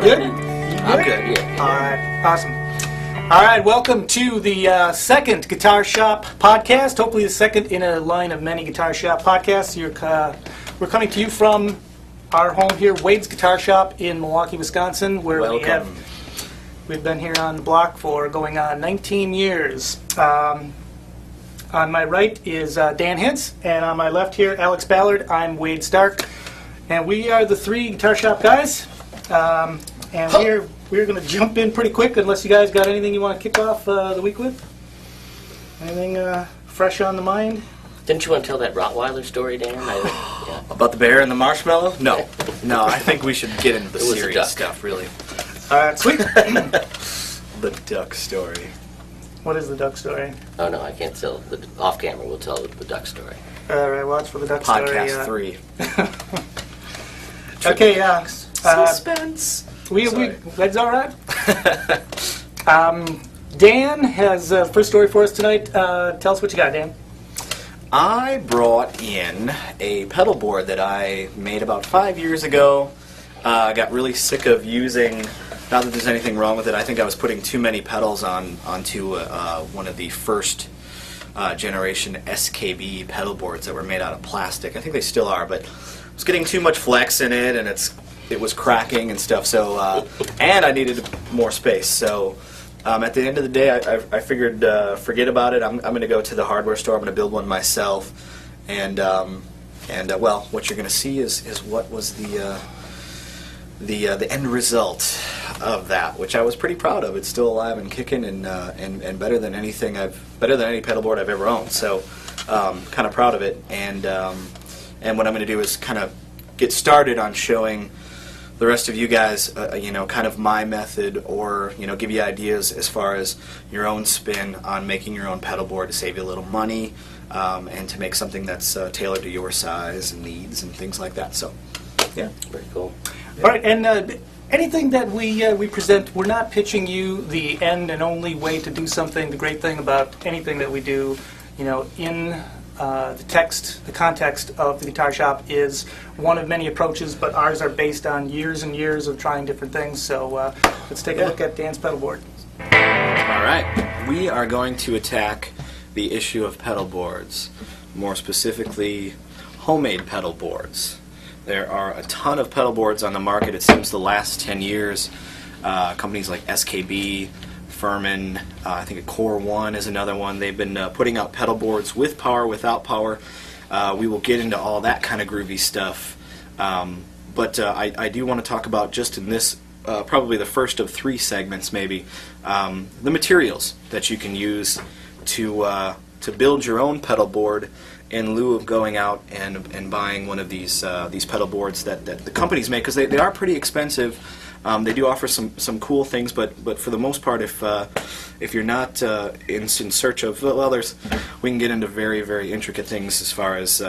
Good? I'm good, yeah. All right, awesome. All right, welcome to the second Guitar Shop podcast. Hopefully the second in a line of many Guitar Shop podcasts. We're coming to you from our home here, Wade's Guitar Shop in Milwaukee, Wisconsin, where we've been here on the block for going on 19 years. On my right is Dan Hintz, and on my left here, Alex Ballard. I'm Wade Stark, and we are the three Guitar Shop guys. And we're going to jump in pretty quick, unless you guys got anything you want to kick off the week with? Anything fresh on the mind? Didn't you want to tell that Rottweiler story, Dan? Yeah. About the bear and the marshmallow? No, I think we should get into the serious stuff, really. All right, sweet. The duck story. What is the duck story? Oh no, I can't tell. Off camera, we'll tell the duck story. All right, well, that's for the duck Podcast story. Podcast 3. Okay, yeah. Suspense. That's all right. Dan has first story for us tonight. Tell us what you got, Dan. I brought in a pedal board that I made about 5 years ago. I got really sick of using, not that there's anything wrong with it, I think I was putting too many pedals onto one of the first generation SKB pedal boards that were made out of plastic. I think they still are, but I was getting too much flex in it, and it was cracking and stuff. So, and I needed more space. So, at the end of the day, I figured forget about it. I'm going to go to the hardware store. I'm going to build one myself. And well, what you're going to see is what was the end result of that, which I was pretty proud of. It's still alive and kicking, and better than any pedal board I've ever owned. So, kind of proud of it. And what I'm going to do is kind of get started on showing the rest of you guys, kind of my method, or give you ideas as far as your own spin on making your own pedal board to save you a little money, and to make something that's tailored to your size and needs and things like that. So, yeah, very cool. All right, and anything that we present, we're not pitching you the end and only way to do something. The great thing about anything that we do, in the context of the Guitar Shop is one of many approaches, but ours are based on years and years of trying different things. So let's take a look at Dan's pedal board. All right, we are going to attack the issue of pedal boards, more specifically homemade pedal boards. There are a ton of pedal boards on the market. It seems the last 10 years, companies like SKB, Furman, I think Core One is another one. They've been putting out pedal boards with power, without power. We will get into all that kind of groovy stuff. But I do want to talk about, just in this, probably the first of 3 segments maybe, the materials that you can use to build your own pedal board in lieu of going out and buying one of these pedal boards that the companies make, because they are pretty expensive. They do offer some cool things, but for the most part, if you're not in search of, we can get into very, very intricate things as far as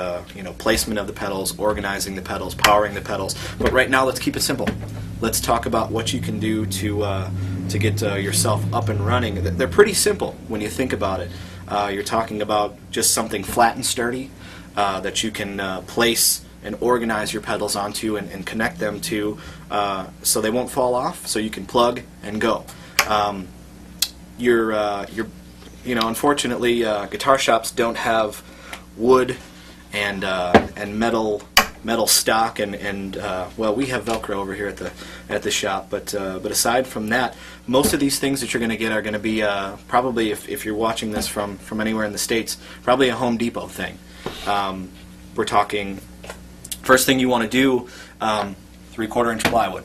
placement of the pedals, organizing the pedals, powering the pedals. But right now, let's keep it simple. Let's talk about what you can do to get yourself up and running. They're pretty simple when you think about it. You're talking about just something flat and sturdy that you can place and organize your pedals onto and connect them to, so they won't fall off, so you can plug and go. Unfortunately, guitar shops don't have wood and metal metal stock, and well, we have Velcro over here at the shop, but aside from that, most of these things that you're going to get are going to be probably, if you're watching this from anywhere in the States, probably a Home Depot thing. We're talking, first thing you want to do, 3/4 inch plywood.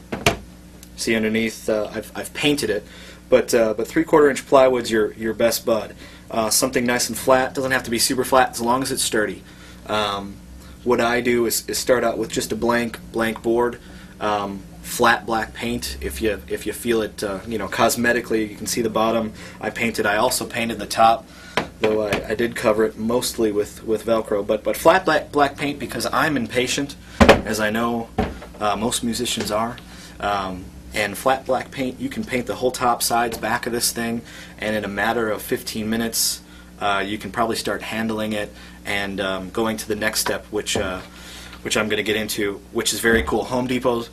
See underneath, I've painted it, but 3/4 inch plywood's your best bud. Something nice and flat, doesn't have to be super flat as long as it's sturdy. What I do is start out with just a blank board, flat black paint. If you feel it, cosmetically, you can see the bottom. I painted. I also painted the top, though I did cover it mostly with Velcro. But flat black paint, because I'm impatient, as I know most musicians are. And flat black paint, you can paint the whole top, sides, back of this thing, and in a matter of 15 minutes, you can probably start handling it and going to the next step, which I'm going to get into, which is very cool. Home Depot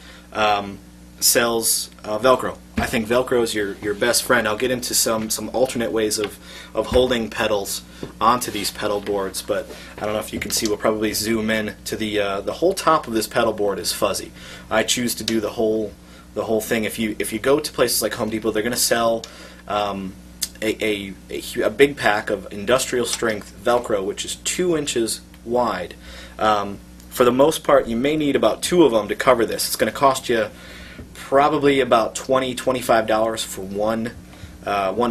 sells Velcro. I think Velcro is your best friend. I'll get into some alternate ways of holding pedals onto these pedal boards, but I don't know if you can see. We'll probably zoom in to the whole top of this pedal board is fuzzy. I choose to do the whole thing. If you go to places like Home Depot, they're going to sell a big pack of industrial strength Velcro, which is 2 inches wide. For the most part, you may need about 2 of them to cover this. It's going to cost you probably about $20–25 for one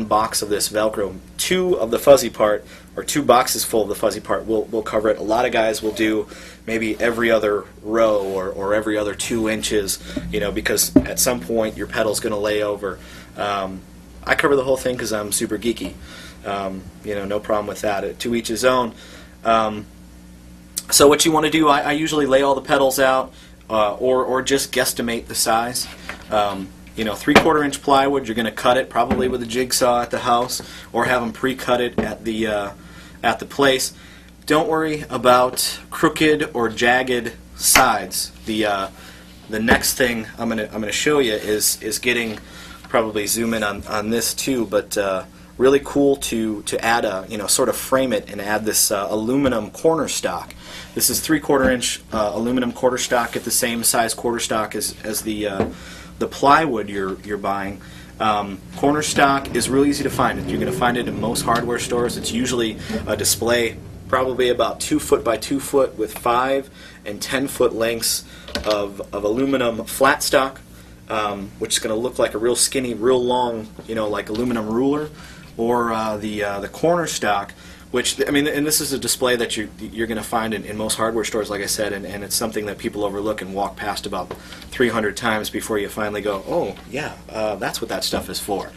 box of this Velcro. 2 of the fuzzy part, or 2 boxes full of the fuzzy part, will cover it. A lot of guys will do maybe every other row or every other 2 inches, because at some point your pedal's going to lay over. I cover the whole thing because I'm super geeky. No problem with that. To each his own. So what you want to do, I usually lay all the pedals out, or just guesstimate the size. 3/4 inch plywood, you're going to cut it probably with a jigsaw at the house, or have them pre-cut it at the place. Don't worry about crooked or jagged sides. The next thing I'm going to show you is getting, probably zoom in on this too, but really cool to add sort of frame it and add this aluminum cornerstock. This is 3/4 inch aluminum quarterstock, at the same size quarterstock as the plywood you're buying. Cornerstock is really easy to find. You're going to find it in most hardware stores. It's usually a display probably about 2 foot by 2 foot with 5 and 10 foot lengths of aluminum flat stock, which is going to look like a real skinny, real long, like aluminum ruler, or the cornerstock, which, and this is a display that you're going to find in most hardware stores, like I said, and it's something that people overlook and walk past about 300 times before you finally go, oh yeah, that's what that stuff is for.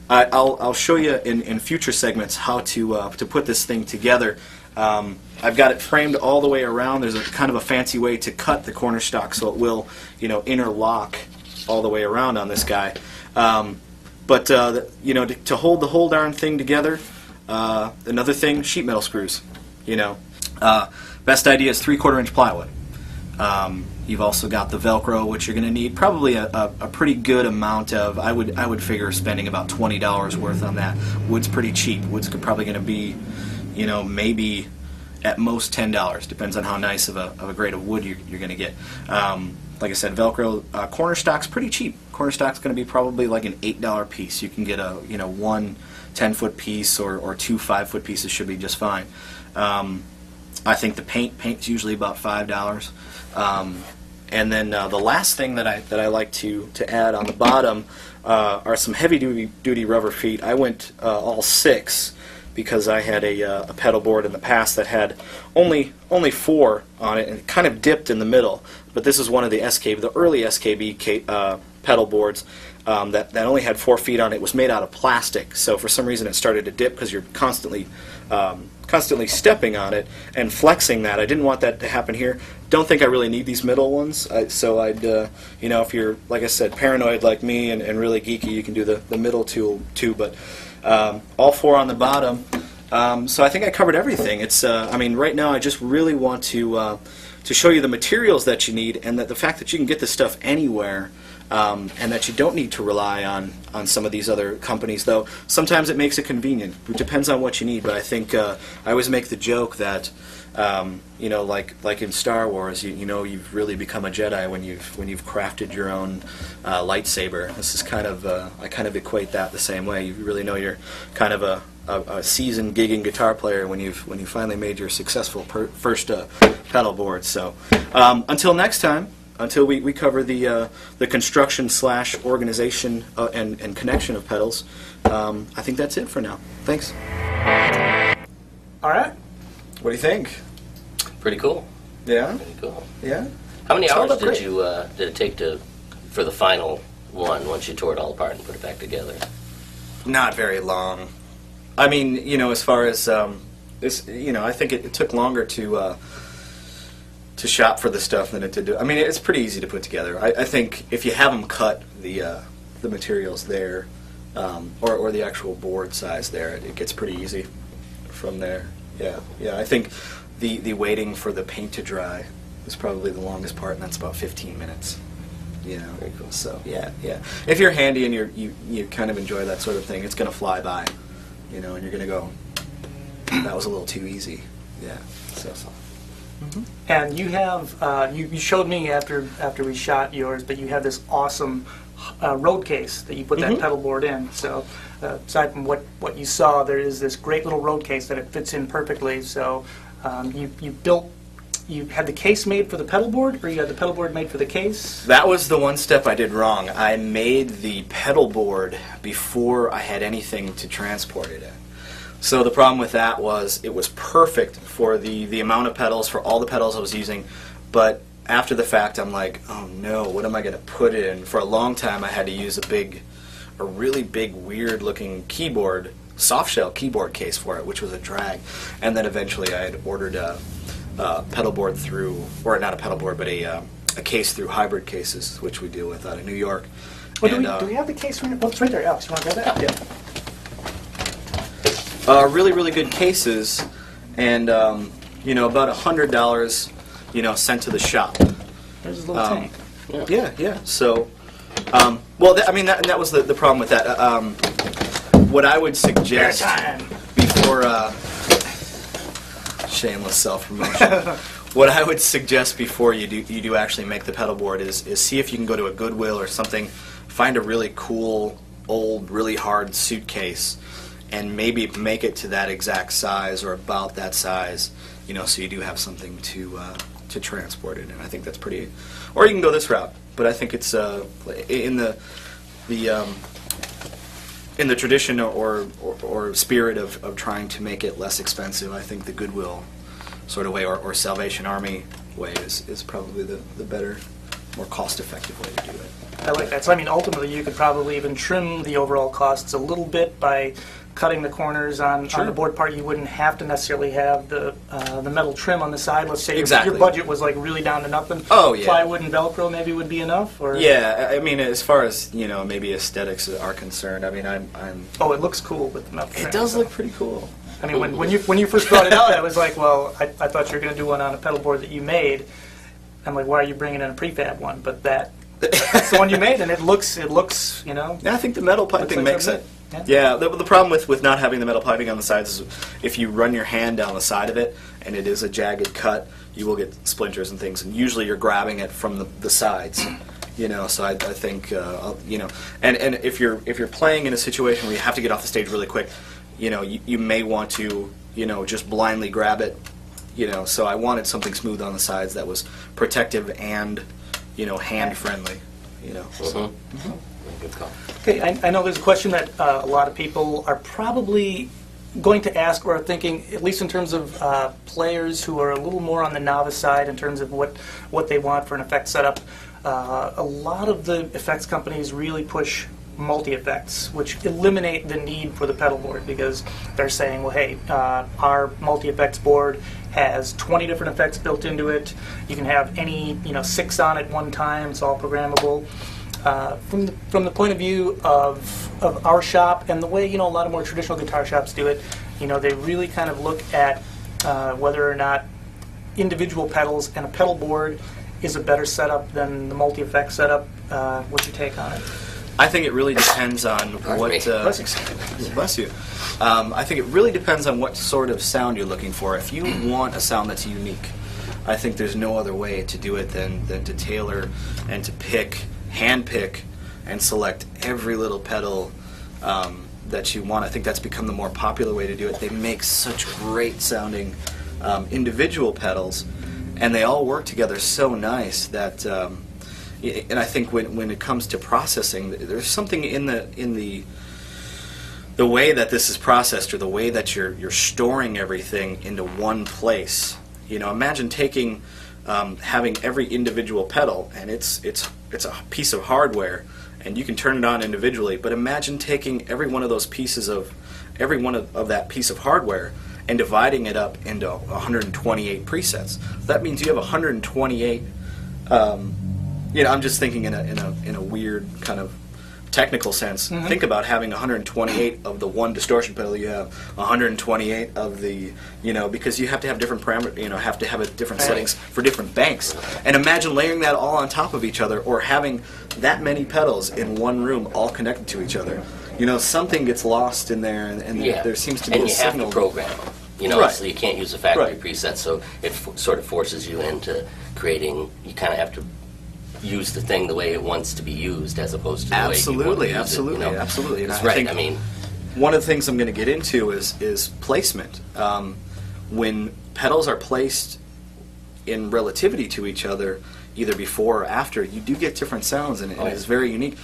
I'll show you in future segments how to put this thing together. I've got it framed all the way around. There's a kind of a fancy way to cut the cornerstock so it will, interlock all the way around on this guy. But to hold the whole darn thing together, another thing, sheet metal screws. Best idea is 3/4 inch plywood. You've also got the Velcro, which you're going to need probably a pretty good amount of. I would figure spending about $20 worth on that. Wood's pretty cheap. Wood's probably going to be, maybe at most $10. Depends on how nice of a grade of wood you're going to get. Like I said, Velcro cornerstock's pretty cheap. Cornerstock's going to be probably like an $8 piece. You can get a one 10-foot piece or 2 5-foot pieces should be just fine. I think the paint's usually about $5. And then the last thing that I like to add on the bottom are some heavy duty rubber feet. I went all 6 because I had a pedal board in the past that had only 4 on it, and it kind of dipped in the middle. But this is one of the early SKB pedal boards that only had 4 feet on it. It was made out of plastic, so for some reason it started to dip because you're constantly stepping on it and flexing that. I didn't want that to happen here. Don't think I really need these middle ones, so I'd, if you're, like I said, paranoid like me and really geeky, you can do the middle tool too, but all 4 on the bottom. So I think I covered everything. It's, right now I just really want to show you the materials that you need, and that the fact that you can get this stuff anywhere, and that you don't need to rely on some of these other companies, though sometimes it makes it convenient. It depends on what you need, but I think I always make the joke that You know, like in Star Wars, you know you've really become a Jedi when you've crafted your own lightsaber. This is kind of I kind of equate that the same way. You really know you're kind of a seasoned gigging guitar player when you finally made your successful first pedal board. So until next time, until we cover the construction / organization and connection of pedals, I think that's it for now. Thanks. All right. What do you think? Pretty cool. Yeah. Pretty cool. Yeah. How many It's all hours about great. did it take for the final one once you tore it all apart and put it back together? Not very long. I mean, you know, as far as this, you know, I think it took longer to shop for the stuff than it did to. I mean, it's pretty easy to put together. I think if you have them cut the materials there, or the actual board size there, it gets pretty easy from there. Yeah. I think the waiting for the paint to dry is probably the longest part, and that's about 15 minutes. You know. Very cool. So yeah. If you're handy and you kind of enjoy that sort of thing, it's gonna fly by. You know, and you're gonna go, that was a little too easy. Yeah. So. And you have you showed me after we shot yours, but you have this awesome road case that you put that pedal board in. So aside from what you saw, there is this great little road case that it fits in perfectly. So you had the case made for the pedal board, or you had the pedal board made for the case? That was the one step I did wrong. I made the pedal board before I had anything to transport it in. So the problem with that was it was perfect for the amount of pedals, for all the pedals I was using, but after the fact I'm like, oh no, what am I going to put it in? For a long time I had to use a really big, weird looking keyboard, soft shell keyboard case for it, which was a drag. And then eventually I had ordered a pedal board through, or not a pedal board, but a case through Hybrid Cases, which we deal with out of New York. Well, do we have the case right? Oh, it's right there, Alex. You want to grab that? Yeah. Really, really good cases, and you know, about $100, you know, sent to the shop. There's a little tank. Yeah. So, well, I mean, that was the problem with that. What I would suggest before shameless self-promotion. What I would suggest before you do actually make the pedal board is see if you can go to a Goodwill or something, find a really cool, old, really hard suitcase, and maybe make it to that exact size or about that size, you know, so you do have something to transport it in. I think that's pretty. Or you can go this route, but I think it's in the tradition or spirit of trying to make it less expensive. I think the Goodwill sort of way or Salvation Army way is probably the better, more cost-effective way to do it. I like that. So, I mean, ultimately, you could probably even trim the overall costs a little bit by cutting the corners on the board part. You wouldn't have to necessarily have the metal trim on the side. Let's say your budget was like really down to nothing. Oh, yeah. Plywood and velcro maybe would be enough. Or yeah, I mean, as far as, you know, maybe aesthetics are concerned, I mean, I'm. Oh, it looks cool with the metal trim. It does look pretty cool. I mean, when you first brought it out, I was like, well, I thought you were going to do one on a pedal board that you made. I'm like, why are you bringing in a prefab one? But that's the one you made, and it looks, you know. Yeah, I think the metal piping makes it. Yeah, the problem with not having the metal piping on the sides is if you run your hand down the side of it and it is a jagged cut, you will get splinters and things. And usually you're grabbing it from the sides, you know. So I think you know, and if you're playing in a situation where you have to get off the stage really quick, you know, you may want to, you know, just blindly grab it, you know. So I wanted something smooth on the sides that was protective and, you know, hand friendly, you know. So. Good call. Okay, I know there's a question that a lot of people are probably going to ask or are thinking, at least in terms of players who are a little more on the novice side in terms of what they want for an effect setup. A lot of the effects companies really push multi-effects, which eliminate the need for the pedal board because they're saying, well, hey, our multi-effects board has 20 different effects built into it. You can have any, you know, 6 on at one time. It's all programmable. From the point of view of our shop and the way, you know, a lot of more traditional guitar shops do it, you know, they really kind of look at whether or not individual pedals and a pedal board is a better setup than the multi-effect setup. What's your take on it? I think it really depends on what. Bless you. I think it really depends on what sort of sound you're looking for. If you want a sound that's unique, I think there's no other way to do it than to tailor and to hand pick, and select every little pedal that you want. I think that's become the more popular way to do it. They make such great sounding individual pedals, and they all work together so nice that. And I think when it comes to processing, there's something in the way that this is processed, or the way that you're storing everything into one place. You know, imagine taking having every individual pedal, and it's a piece of hardware, and you can turn it on individually. But imagine taking every one of those pieces of that piece of hardware and dividing it up into 128 presets. That means you have 128. I'm just thinking in a weird kind of technical sense. Mm-hmm. Think about having 128 of the one distortion pedal. You have 128 of the, because you have to have different parameters. Have to have different settings for different banks. And imagine layering that all on top of each other, or having that many pedals in one room all connected to each other. Something gets lost in there, and there seems to be a signal. And you have to program them. Right. So you can't use a factory preset. So it sort of forces you into creating. You kind of have to use the thing the way it wants to be used, as opposed to the way you want to use it. Absolutely. And that's I right. think one of the things I'm going to get into is placement. When pedals are placed in relativity to each other, either before or after, you do get different sounds, and it's very unique.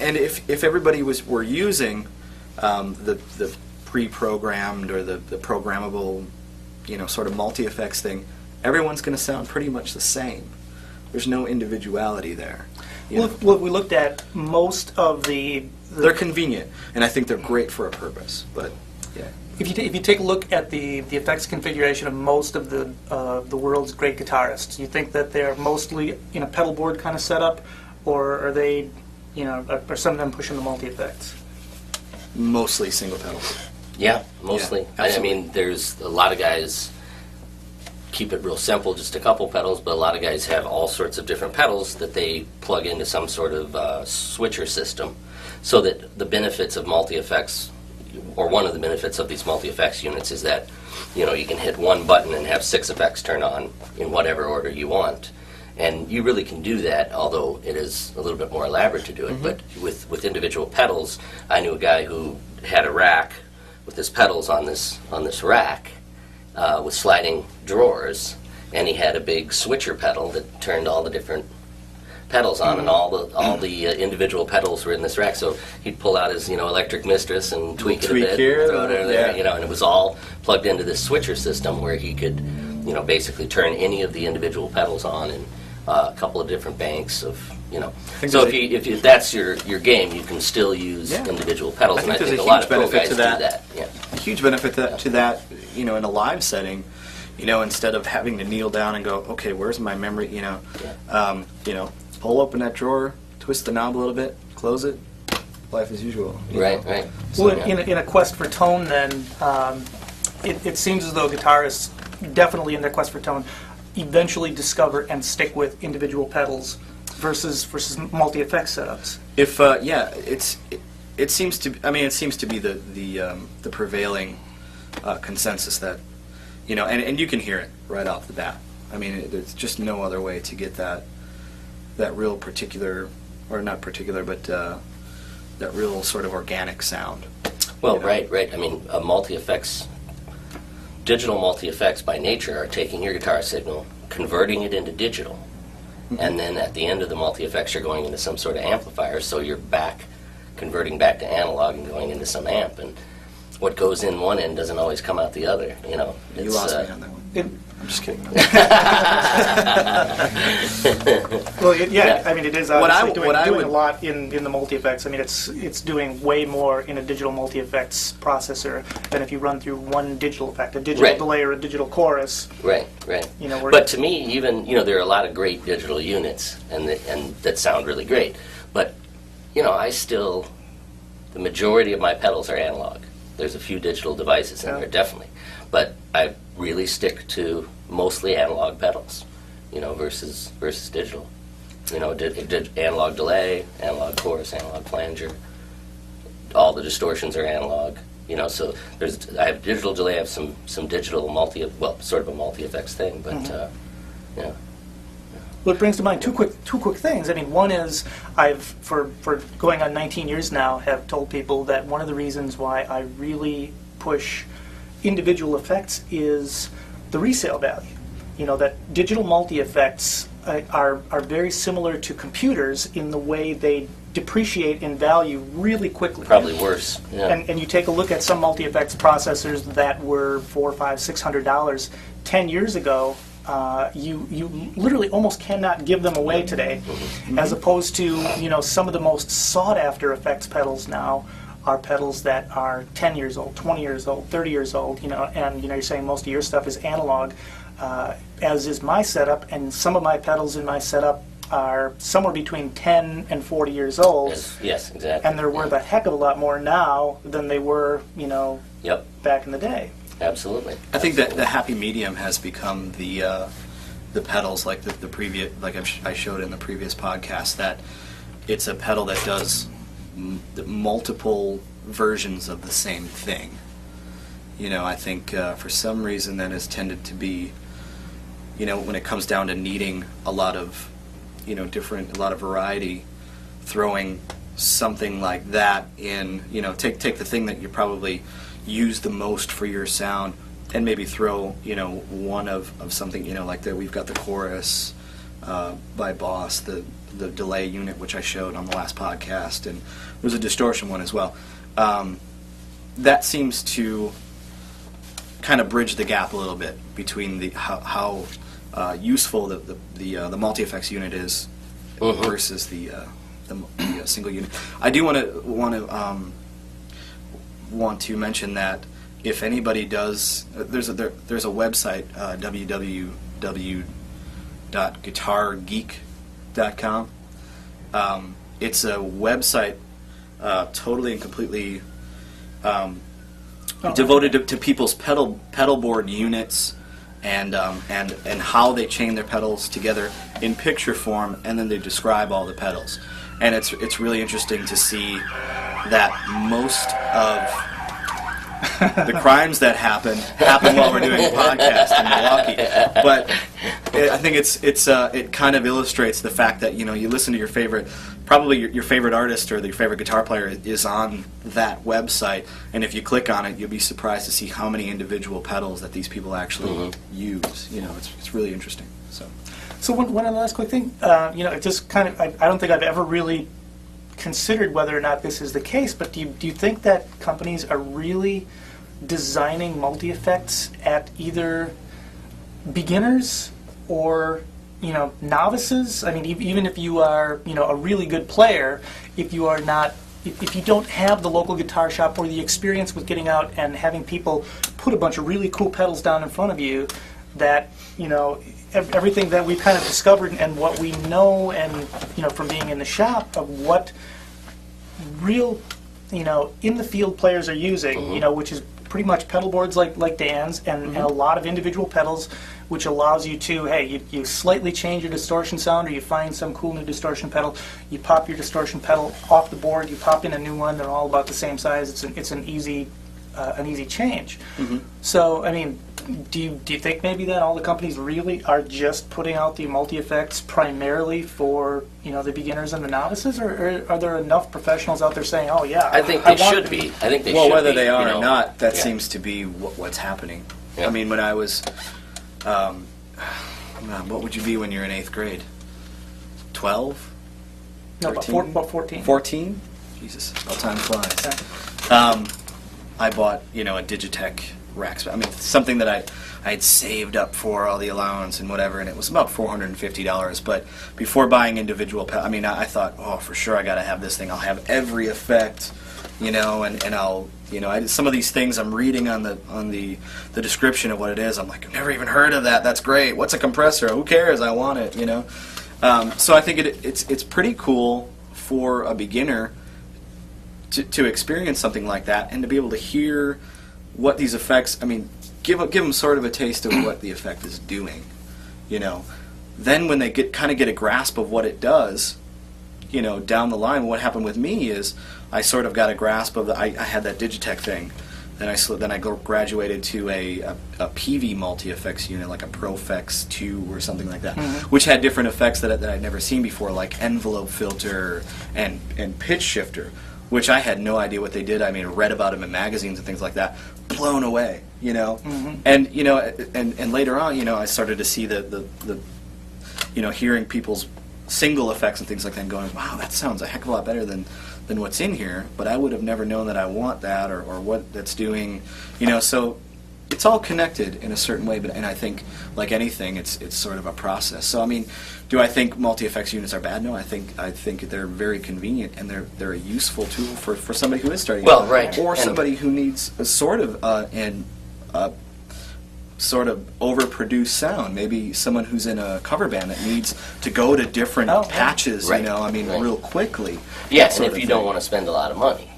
And if everybody were using the pre-programmed or the programmable, sort of multi-effects thing, everyone's going to sound pretty much the same. There's no individuality there. Well, we looked at most of the... They're convenient, and I think they're great for a purpose. But yeah, if you take a look at the effects configuration of most of the world's great guitarists, you think that they're mostly in a pedal board kind of setup, or are they, are some of them pushing the multi effects? Mostly single pedals. Yeah, mostly. Yeah, there's a lot of guys keep it real simple, just a couple pedals, but a lot of guys have all sorts of different pedals that they plug into some sort of switcher system, so that the benefits of multi-effects, or one of the benefits of these multi-effects units, is that you can hit one button and have 6 effects turn on in whatever order you want. And you really can do that, although it is a little bit more elaborate to do it. Mm-hmm. But with individual pedals, I knew a guy who had a rack with his pedals on this rack, with sliding drawers, and he had a big switcher pedal that turned all the different pedals on, and all the individual pedals were in this rack. So he'd pull out his electric mistress and tweak it a bit, here, throw it over there, and it was all plugged into this switcher system where he could basically turn any of the individual pedals on in a couple of different banks of. So if that's your game, you can still use individual pedals, and I think a lot of pro guys do that. Yeah. A huge benefit to that, in a live setting, instead of having to kneel down and go, okay, where's my memory, pull open that drawer, twist the knob a little bit, close it, life as usual. Right. So, well, in a quest for tone, then, it seems as though guitarists, definitely in their quest for tone, eventually discover and stick with individual pedals versus multi-effect setups. If it seems to be the prevailing consensus that and you can hear it right off the bat. There's just no other way to get that real particular, or not particular, but that real sort of organic sound. Well, right. Digital multi-effects by nature are taking your guitar signal, converting it into digital, and then at the end of the multi-effects you're going into some sort of amplifier, so you're converting back to analog and going into some amp, and what goes in one end doesn't always come out the other. You lost me on that one. I'm just kidding. Well, it is obviously doing a lot in the multi-effects. It's doing way more in a digital multi-effects processor than if you run through one digital effect, a digital delay or a digital chorus. Right. But to me, even, there are a lot of great digital units and that sound really great. But, the majority of my pedals are analog. There's a few digital devices in there, definitely. But I really stick to mostly analog pedals, versus digital. You know, it did analog delay, analog chorus, analog flanger. All the distortions are analog. You know, so I have digital delay. I have some digital sort of a multi-effects thing, but yeah. Well, it brings to mind two quick things. I mean, one is I've for going on 19 years now have told people that one of the reasons why I really push individual effects is the resale value. You know, that digital multi-effects are very similar to computers in the way they depreciate in value really quickly. Probably worse. Yeah. And you take a look at some multi-effects processors that were $400, $500, $600 10 years ago. You literally almost cannot give them away today, as opposed to, you know, some of the most sought-after effects pedals now are pedals that are 10 years old, 20 years old, 30 years old, you know, and, you know, you're saying most of your stuff is analog, as is my setup, and some of my pedals in my setup are somewhere between 10 and 40 years old. Yes, exactly. And they're worth a heck of a lot more now than they were, you know, back in the day. Absolutely. I think that the happy medium has become the pedals, like the previous, like I showed in the previous podcast, that it's a pedal that does multiple versions of the same thing. You know, I think for some reason that has tended to be, you know, when it comes down to needing a lot of, you know, a lot of variety, throwing something like that in, you know, take the thing that you probably use the most for your sound and maybe throw, you know, one of something, you know, like we've got the chorus by Boss, the delay unit, which I showed on the last podcast, and there's a distortion one as well. That seems to kind of bridge the gap a little bit between the how useful the multi-effects unit is versus the single unit. I do want to mention that if anybody does, there's a website, www.guitargeek.com. It's a website totally and completely devoted to people's pedal board units and how they chain their pedals together in picture form, and then they describe all the pedals. And it's really interesting to see that most of the crimes that happen while we're doing a podcast in Milwaukee. But I think it kind of illustrates the fact that, you know, you listen to your favorite, probably your favorite artist or your favorite guitar player is on that website, and if you click on it, you'll be surprised to see how many individual pedals that these people actually use. You know, it's really interesting. So one other last quick thing, you know, it just kind of, I don't think I've ever really considered whether or not this is the case, but do you think that companies are really designing multi-effects at either beginners or, you know, novices? I mean, even if you are, you know, a really good player, if you are not, if you don't have the local guitar shop or the experience with getting out and having people put a bunch of really cool pedals down in front of you, that, you know, everything that we've kind of discovered and what we know, and, you know, from being in the shop, of what real, you know, in the field players are using, you know, which is pretty much pedal boards like Dan's, and a lot of individual pedals, which allows you to, hey, you slightly change your distortion sound, or you find some cool new distortion pedal, you pop your distortion pedal off the board, you pop in a new one, they're all about the same size, it's an easy change. So, I mean, do you think maybe that all the companies really are just putting out the multi-effects primarily for, you know, the beginners and the novices, or are there enough professionals out there saying, oh yeah, I think they should be. I think they should be. Well, whether they are, you know, or not, that seems to be what's happening. Yeah. I mean, when I was, what would you be when you're in 8th grade? 12? No, about 14. 14? Jesus, how time flies. Yeah. I bought, you know, a Digitech rack. I mean, something that I had saved up for all the allowance and whatever, and it was about $450. But before buying individual, I mean, I thought, oh, for sure, I got to have this thing. I'll have every effect, you know, and I'll, you know, some of these things I'm reading on the description of what it is. I'm like, I've never even heard of that. That's great. What's a compressor? Who cares? I want it, you know. So I think it's pretty cool for a beginner to experience something like that, and to be able to hear what these effects, I mean, give them sort of a taste of what the effect is doing. You know, then when they kind of get a grasp of what it does, down the line, what happened with me is I sort of got a grasp of I had that Digitech thing. Then I graduated to a PV multi-effects unit, like a Profex 2 or something like that, which had different effects that I'd never seen before, like envelope filter and pitch shifter, which I had no idea what they did. I mean, I read about them in magazines and things like that. Blown away, And and later on, I started to see the hearing people's single effects and things like that, and going, wow, that sounds a heck of a lot better than what's in here, but I would have never known that I want that or what that's doing, so it's all connected in a certain way, and I think, like anything, it's sort of a process. So, I mean, do I think multi-effects units are bad? No, I think they're very convenient, and they're a useful tool for somebody who is starting out, right. Or somebody who needs a sort of sort of overproduced sound. Maybe someone who's in a cover band that needs to go to different patches, real quickly. Yeah, and if you don't want to spend a lot of money,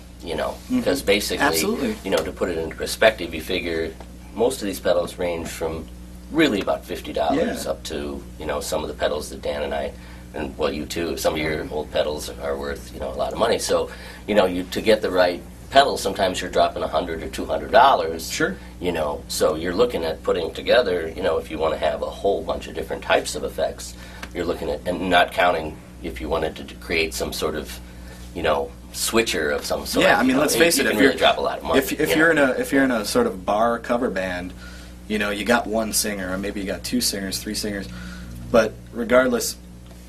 because basically, Absolutely. To put it into perspective, you figure most of these pedals range from really about $50 up to, some of the pedals that Dan and I, and well, you too, some of your old pedals are worth, a lot of money. So, to get the right pedals, sometimes you're dropping $100 or $200. Sure. So you're looking at putting together, if you want to have a whole bunch of different types of effects, you're looking at, and not counting if you wanted to create some sort of, switcher of some sort. Yeah, I mean, let's face it. You can if really you're drop a lot of money. If you're in a sort of bar cover band, you got one singer, or maybe you got two singers, three singers, but regardless,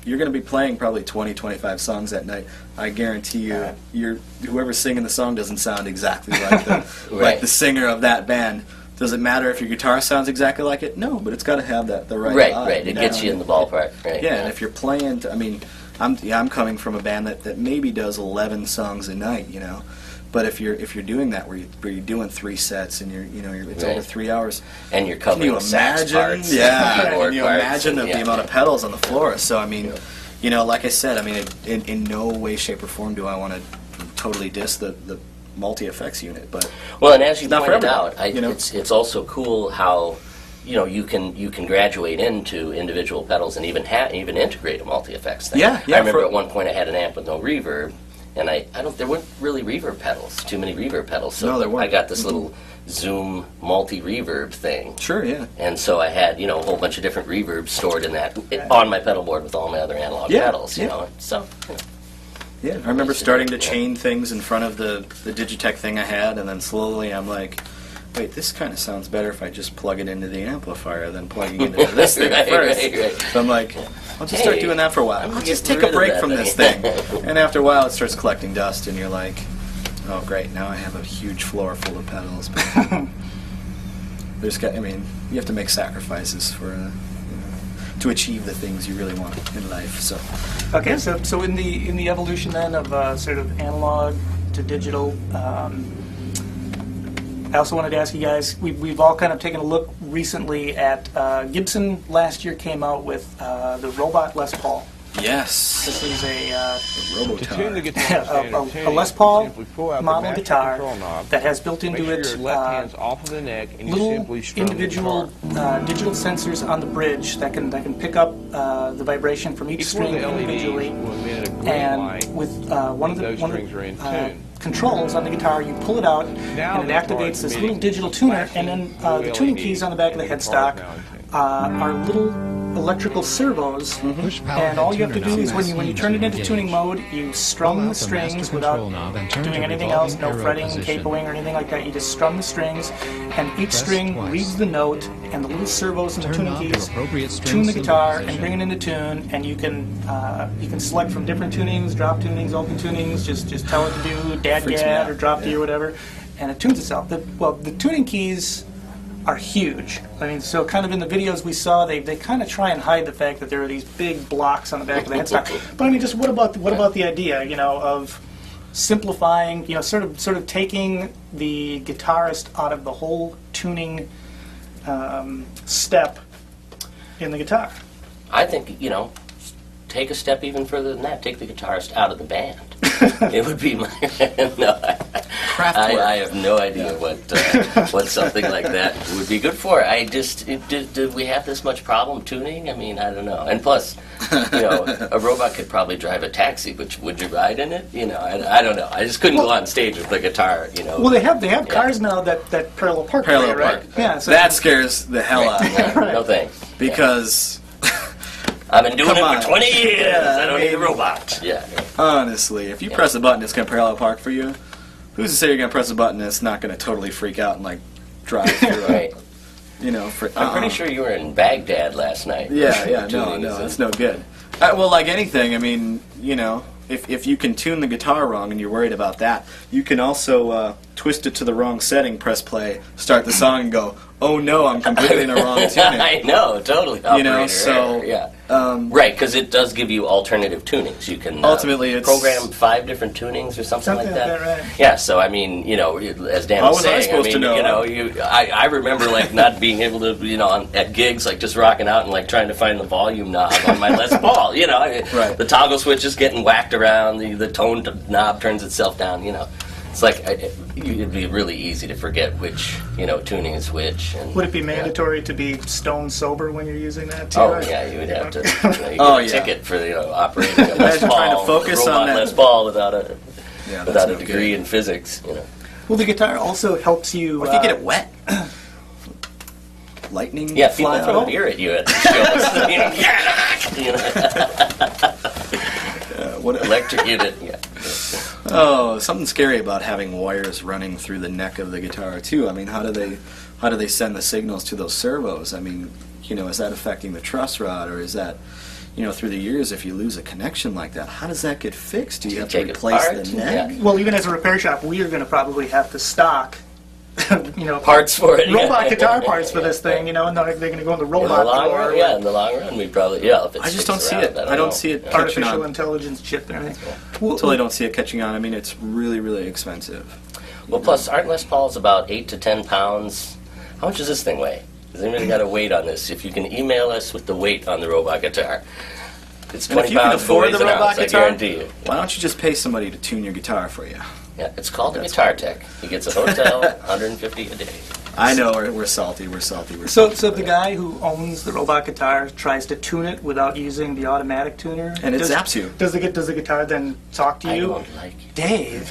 you're going to be playing probably 20, 25 songs that night. I guarantee you, whoever's singing the song doesn't sound exactly like the like the singer of that band. Does it matter if your guitar sounds exactly like it? No, but it's got to have the right vibe, Right. It gets you in the ballpark. Right. Yeah, and if you're playing, I'm coming from a band that maybe does 11 songs a night, But if you're doing that where you're doing 3 sets and it's over 3 hours, and you're covering sax parts, can you imagine the amount of pedals on the floor? So like I said, in no way, shape, or form do I want to totally diss the multi-effects unit, but and as you not pointed for out, everyone, it's also cool how you can graduate into individual pedals and even integrate a multi-effects thing. Yeah. I remember at one point I had an amp with no reverb, and there weren't really reverb pedals, too many reverb pedals. So no, there weren't. I got this little Zoom multi-reverb thing. Sure, yeah. And so I had a whole bunch of different reverbs stored in that on my pedal board with all my other analog pedals. So. Yeah, I remember starting to chain things in front of the Digitech thing I had, and then slowly I'm like, wait, this kind of sounds better if I just plug it into the amplifier than plugging it into this thing at first. Right. So I'm like, I'll just start doing that for a while. I'll just take a break from this thing. And after a while it starts collecting dust, and you're like, oh great, now I have a huge floor full of pedals. But you have to make sacrifices for to achieve the things you really want in life. So Okay, so in the evolution then of sort of analog to digital, I also wanted to ask you guys, we've all kind of taken a look recently at Gibson last year came out with the Robot Les Paul. yes, This is a Robotar. To tune the guitar a Les Paul simply pull out the model master guitar control knob. that has built into Make sure it your left hand's off of the neck and you little simply strum individual the guitar. digital sensors on the bridge that can pick up the vibration from each Each one string of the LEDs individually. will emit a green And light. with one of the those strings are in tune. controls on the guitar, you pull it out Now and it the guitar activates is this emitting little digital tuner, flashing and then the blue tuning LEDs, keys on the back of the and the headstock guitar's now in tune. are little electrical servos, and all you have to do is when you turn it into tuning mode, you strum the strings without doing anything else, no fretting, capoing, or anything like that. You just strum the strings, and each string reads the note, and the little servos and the tuning keys tune the guitar and bring it into tune. And you can select from different tunings, drop tunings, open tunings. Just tell it to do dad or drop D or whatever, and it tunes itself. The tuning keys are huge. So kind of in the videos we saw, they kind of try and hide the fact that there are these big blocks on the back of the headstock. But just what about the idea, of simplifying, sort of taking the guitarist out of the whole tuning step in the guitar? I think, take a step even further than that. Take the guitarist out of the band. It would be my... No, craft work. I have no idea what something like that would be good for. I just did we have this much problem tuning? I mean, I don't know. And plus, a robot could probably drive a taxi, but would you ride in it? I don't know. I just couldn't go on stage with the guitar. Well, they have cars now that parallel park. Parallel right? park. Yeah. So That scares the hell out of me. Yeah, no thanks. Because, I've been doing Come it on. for 20 years. Yeah, I don't I need a mean- robot. Yeah. honestly, if you press a button, it's going to parallel park for you. Who's to say you're going to press a button and it's not going to totally freak out and, like, drive through Right. I'm I'm pretty sure you were in Baghdad last night. Yeah, Tuning no, is it's no good. Well, like anything, I mean, if you can tune the guitar wrong and you're worried about that, you can also twist it to the wrong setting, press play, start the song, and go, oh no, I'm completely in the wrong tuning. I know, totally. Operator error, yeah. Right, because it does give you alternative tunings. You can Ultimately, it's- program 5 different tunings or something like that. Right. Yeah, so I mean, as Dan How was was I saying, supposed to know? I remember like not being able to, at gigs, like just rocking out and like trying to find the volume knob on my Les Paul. Right. The toggle switch is getting whacked around, the tone knob turns itself down. It's like it'd be really easy to forget which tuning is which. And, would it be mandatory to be stone sober when you're using that too? Oh right? yeah, you would have to. You Oh, get a yeah. ticket for operating a Les Imagine Paul, trying to focus a robot on that. Les Paul without a Yeah, that's without a no degree good. in physics. Well, the guitar also helps you. What if you get it wet? Lightning Yeah, people fly throw out? beer at you at the shows. Electrocuted. Yeah. Oh, something scary about having wires running through the neck of the guitar too. I mean, how do they send the signals to those servos? I mean, is that affecting the truss rod, or is that, through the years, if you lose a connection like that, how does that get fixed? Do you have to Take it replace apart? the neck? Yeah. Well, even as a repair shop, we are going to probably have to stock, Parts for it. robot yeah. guitar parts for this thing, and they're going to go in the In robot the long drawer run, with yeah. In the long run, we probably if it I just sticks don't see around, it. I don't know. see it catching artificial on. intelligence chip and everything. Totally don't see it catching on. I mean, it's really, really expensive. Well, plus aren't Les Pauls about 8 to 10 pounds? How much does this thing weigh? Has anybody got a weight on this? If you can email us with the weight on the robot guitar, it's And 20 if you can pounds. afford weighs the an robot ounce, guitar, I guarantee you. why don't you just pay somebody to tune your guitar for you? Yeah, it's called a That's guitar fine. tech. He gets a hotel, 150 a day. I know we're salty. We're salty. So if the guy who owns the robot guitar tries to tune it without using the automatic tuner, And it zaps you. Does the guitar then talk to I you? don't like it. Dave,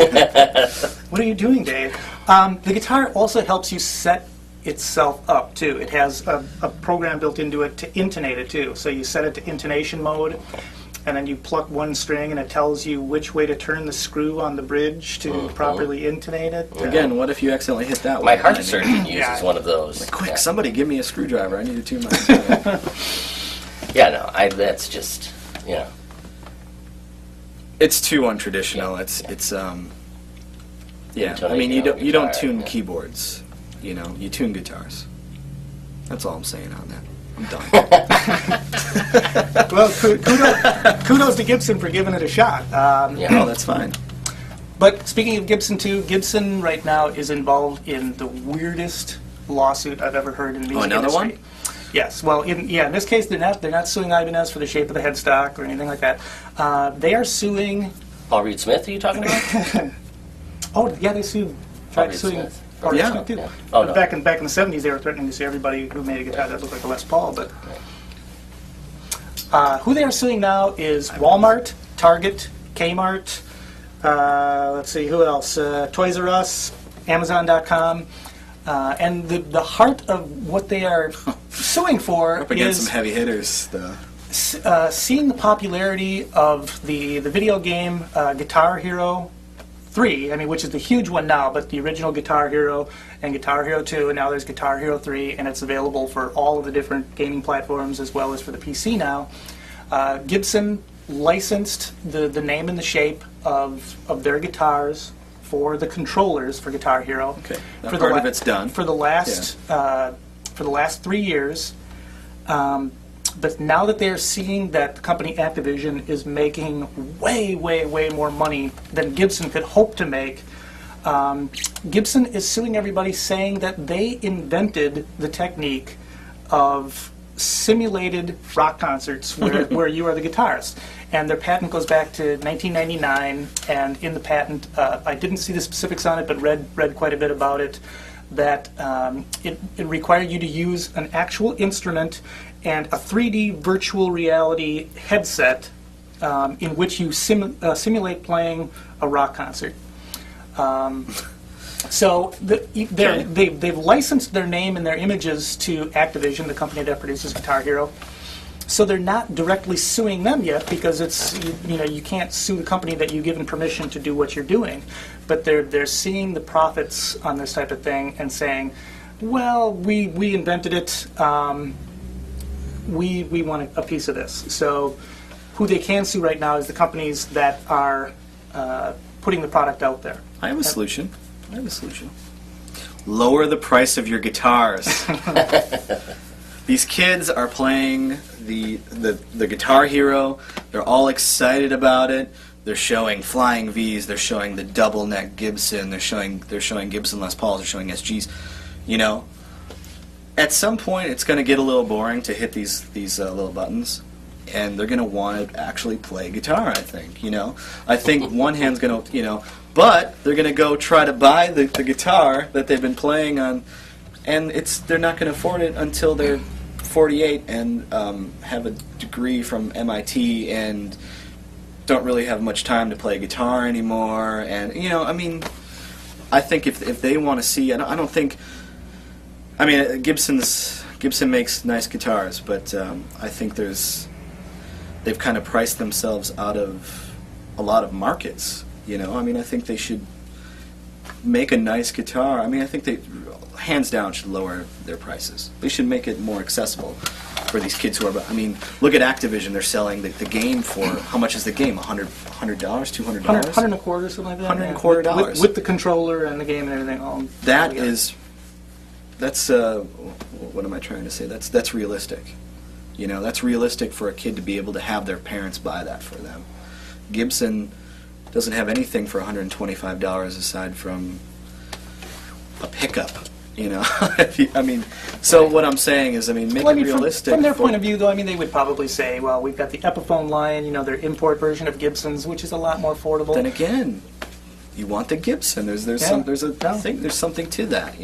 what are you doing, Dave? The guitar also helps you set itself up too. It has a program built into it to intonate it too. So you set it to intonation mode, and then you pluck one string, and it tells you which way to turn the screw on the bridge to properly intonate it. Again, what if you accidentally hit that My one? heart I mean, surgeon uses Yeah. one of those. Quick, Yeah. somebody give me a screwdriver. I need to tune my guitar. Yeah, no, that's just, It's too untraditional. It's yeah. I mean, you don't tune keyboards. You tune guitars. That's all I'm saying on that. I'm done. Well, kudos to Gibson for giving it a shot. Oh, that's fine. But speaking of Gibson too, Gibson right now is involved in the weirdest lawsuit I've ever heard in the music another industry. one? Yes. Well, in this case, they're not suing Ibanez for the shape of the headstock or anything like that. They are suing. Paul Reed Smith, are you talking about? Oh, yeah, they sued. Paul Tried Reed suing. Smith. Paul Reed Yeah. Smith, too. Yeah. Oh, no. Back in the 70s, they were threatening to sue everybody who made a guitar that looked like a Les Paul. But who they are suing now is Walmart, Target, Kmart. Let's see, who else? Toys R Us, Amazon.com. And the heart of what they are suing for Up against is some heavy hitters. seeing the popularity of the video game Guitar Hero 3, which is the huge one now, but the original Guitar Hero and Guitar Hero 2, and now there's Guitar Hero 3, and it's available for all of the different gaming platforms as well as for the PC now. Gibson licensed the name and the shape of their guitars for the controllers for Guitar Hero. Okay, that For part la- of it's done. For the last 3 years. But now that they're seeing that the company Activision is making way, way, way more money than Gibson could hope to make, Gibson is suing everybody saying that they invented the technique of simulated rock concerts where you are the guitarist. And their patent goes back to 1999, and in the patent, I didn't see the specifics on it, but read quite a bit about it, that it required you to use an actual instrument and a 3D virtual reality headset in which you simulate playing a rock concert. So they've licensed their name and their images to Activision, the company that produces Guitar Hero. So they're not directly suing them yet, because it's you can't sue the company that you've given permission to do what you're doing. But they're seeing the profits on this type of thing and saying, well, we invented it. We want a piece of this. So who they can sue right now is the companies that are putting the product out there. I have a solution. Lower the price of your guitars. These kids are playing the Guitar Hero. They're all excited about it. They're showing Flying V's. They're showing the double neck Gibson. They're showing Gibson Les Pauls. They're showing SGs. At some point, it's going to get a little boring to hit these little buttons, and they're going to want to actually play guitar. I think. I think one hand's going to but they're going to go try to buy the guitar that they've been playing on, and they're not going to afford it until they're 48 and have a degree from MIT and don't really have much time to play guitar anymore. And I think if they want to see, I don't think. Gibson makes nice guitars, but I think they've kind of priced themselves out of a lot of markets. I think they should make a nice guitar. I think they, hands down, should lower their prices. They should make it more accessible for these kids who are. Look at Activision. They're selling the game for, how much is the game? $100, $200? $100 and a quarter, something like that. $100 and a quarter dollars with the controller and the game and everything. That's what am I trying to say? That's realistic. That's realistic for a kid to be able to have their parents buy that for them. Gibson doesn't have anything for $125 aside from a pickup. So what I'm saying is, make it realistic. From their point of view, though, they would probably say, well, we've got the Epiphone line, their import version of Gibsons, which is a lot more affordable. Then again, you want the Gibson. There's something to that.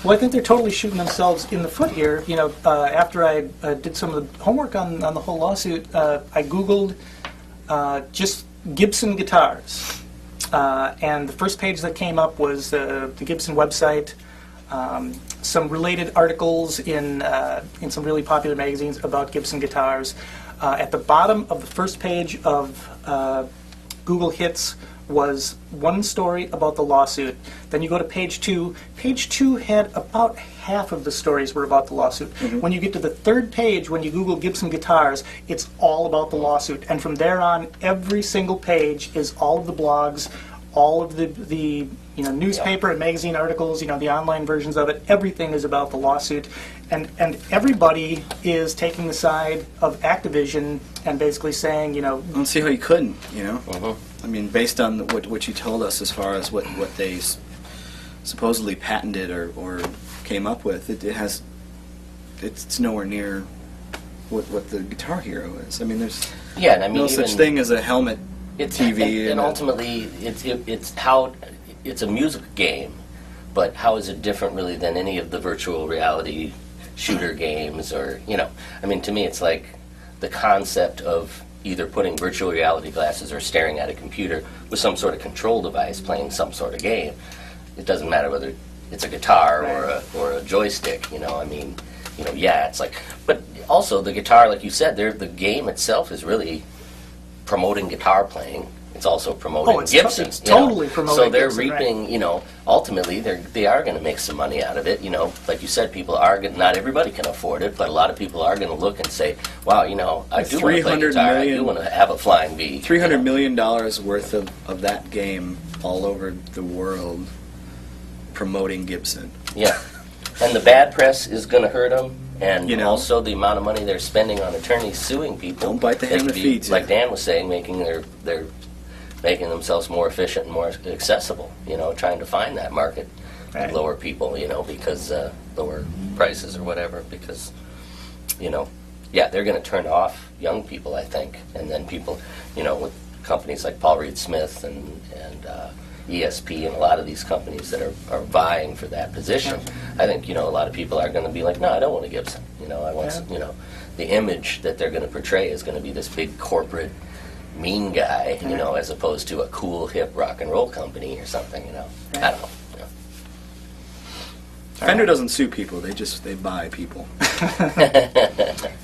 Well, I think they're totally shooting themselves in the foot here. After I did some of the homework on the whole lawsuit, I Googled just Gibson guitars, and the first page that came up was the Gibson website. Some related articles in some really popular magazines about Gibson guitars. At the bottom of the first page of Google Hits was one story about the lawsuit. Then you go to page 2. Page 2 had about half of the stories were about the lawsuit. Mm-hmm. When you get to the third page, when you Google Gibson guitars, it's all about the lawsuit. And from there on, every single page is all of the blogs, all of the newspaper and magazine articles, the online versions of it. Everything is about the lawsuit, and everybody is taking the side of Activision and basically saying, I don't see how you couldn't, based on what you told us as far as what they supposedly patented or came up with, it's nowhere near what the Guitar Hero is. There's no such thing as a helmet TV, and ultimately it's a music game, but how is it different really than any of the virtual reality shooter games? Or to me it's like the concept of either putting virtual reality glasses or staring at a computer with some sort of control device playing some sort of game. It doesn't matter whether it's a guitar or a joystick. It's like, but also the guitar, like you said, the game itself is really promoting guitar playing. It's also promoting Gibson. It's totally promoting. So they're Gibson, reaping. Right. Ultimately, they are going to make some money out of it. Like you said, people are not everybody can afford it, but a lot of people are going to look and say, "Wow, I do want to play guitar. I do want to have a Flying V." $300 million worth of that game all over the world promoting Gibson. Yeah, and the bad press is going to hurt them. And also the amount of money they're spending on attorneys suing people. Don't bite the hand that feeds you. Like Dan was saying, making themselves more efficient and more accessible. Trying to find that market, lower people. Because lower prices or whatever. Because yeah, they're going to turn off young people, I think, and then people, with companies like Paul Reed Smith and ESP and a lot of these companies that are vying for that position, I think, a lot of people are going to be like, no, I don't want a Gibson. I want, the image that they're going to portray is going to be this big corporate mean guy, as opposed to a cool, hip rock and roll company or something, I don't know. Fender doesn't sue people; they buy people.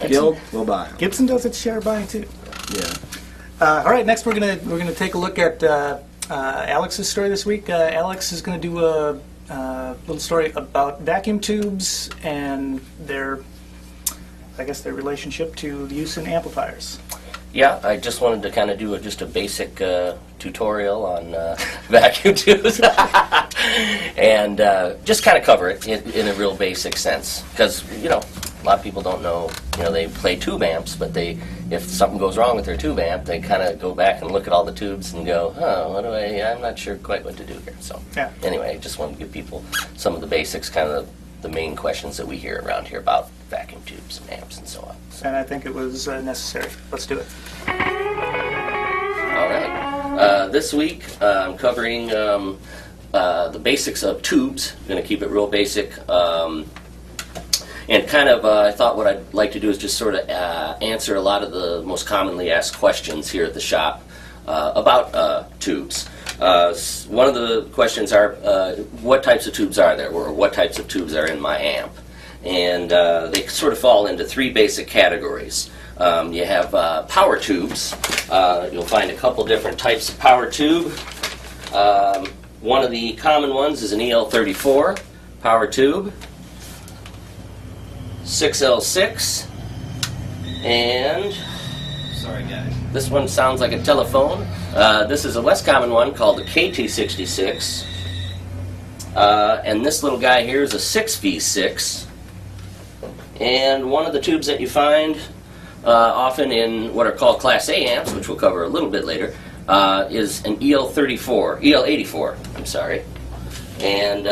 Guild will buy them. Gibson does its share of buying too. Yeah. All right, next we're gonna take a look at Alex's story this week. Alex is going to do a little story about vacuum tubes and their relationship to the use in amplifiers. Yeah, I just wanted to kind of do just a basic tutorial on vacuum tubes and just kind of cover it in a real basic sense. Because, a lot of people don't know, they play tube amps, but if something goes wrong with their tube amp, they kind of go back and look at all the tubes and go, I'm not sure quite what to do here. So anyway, I just wanted to give people some of the basics, kind of the main questions that we hear around here about vacuum tubes and amps and so on. And I think it was necessary. Let's do it. All right. This week I'm covering the basics of tubes. I'm going to keep it real basic. And kind of, I thought what I'd like to do is just sort of answer a lot of the most commonly asked questions here at the shop about tubes. One of the questions are, what types of tubes are there, or what types of tubes are in my amp? And they sort of fall into three basic categories. You have power tubes. You'll find a couple different types of power tube. One of the common ones is an EL34 power tube, 6L6, and sorry guys, this one sounds like a telephone. This is a less common one called the KT66, and this little guy here is a 6V6. And one of the tubes that you find often in what are called Class A amps, which we'll cover a little bit later, is an EL84, I'm sorry. And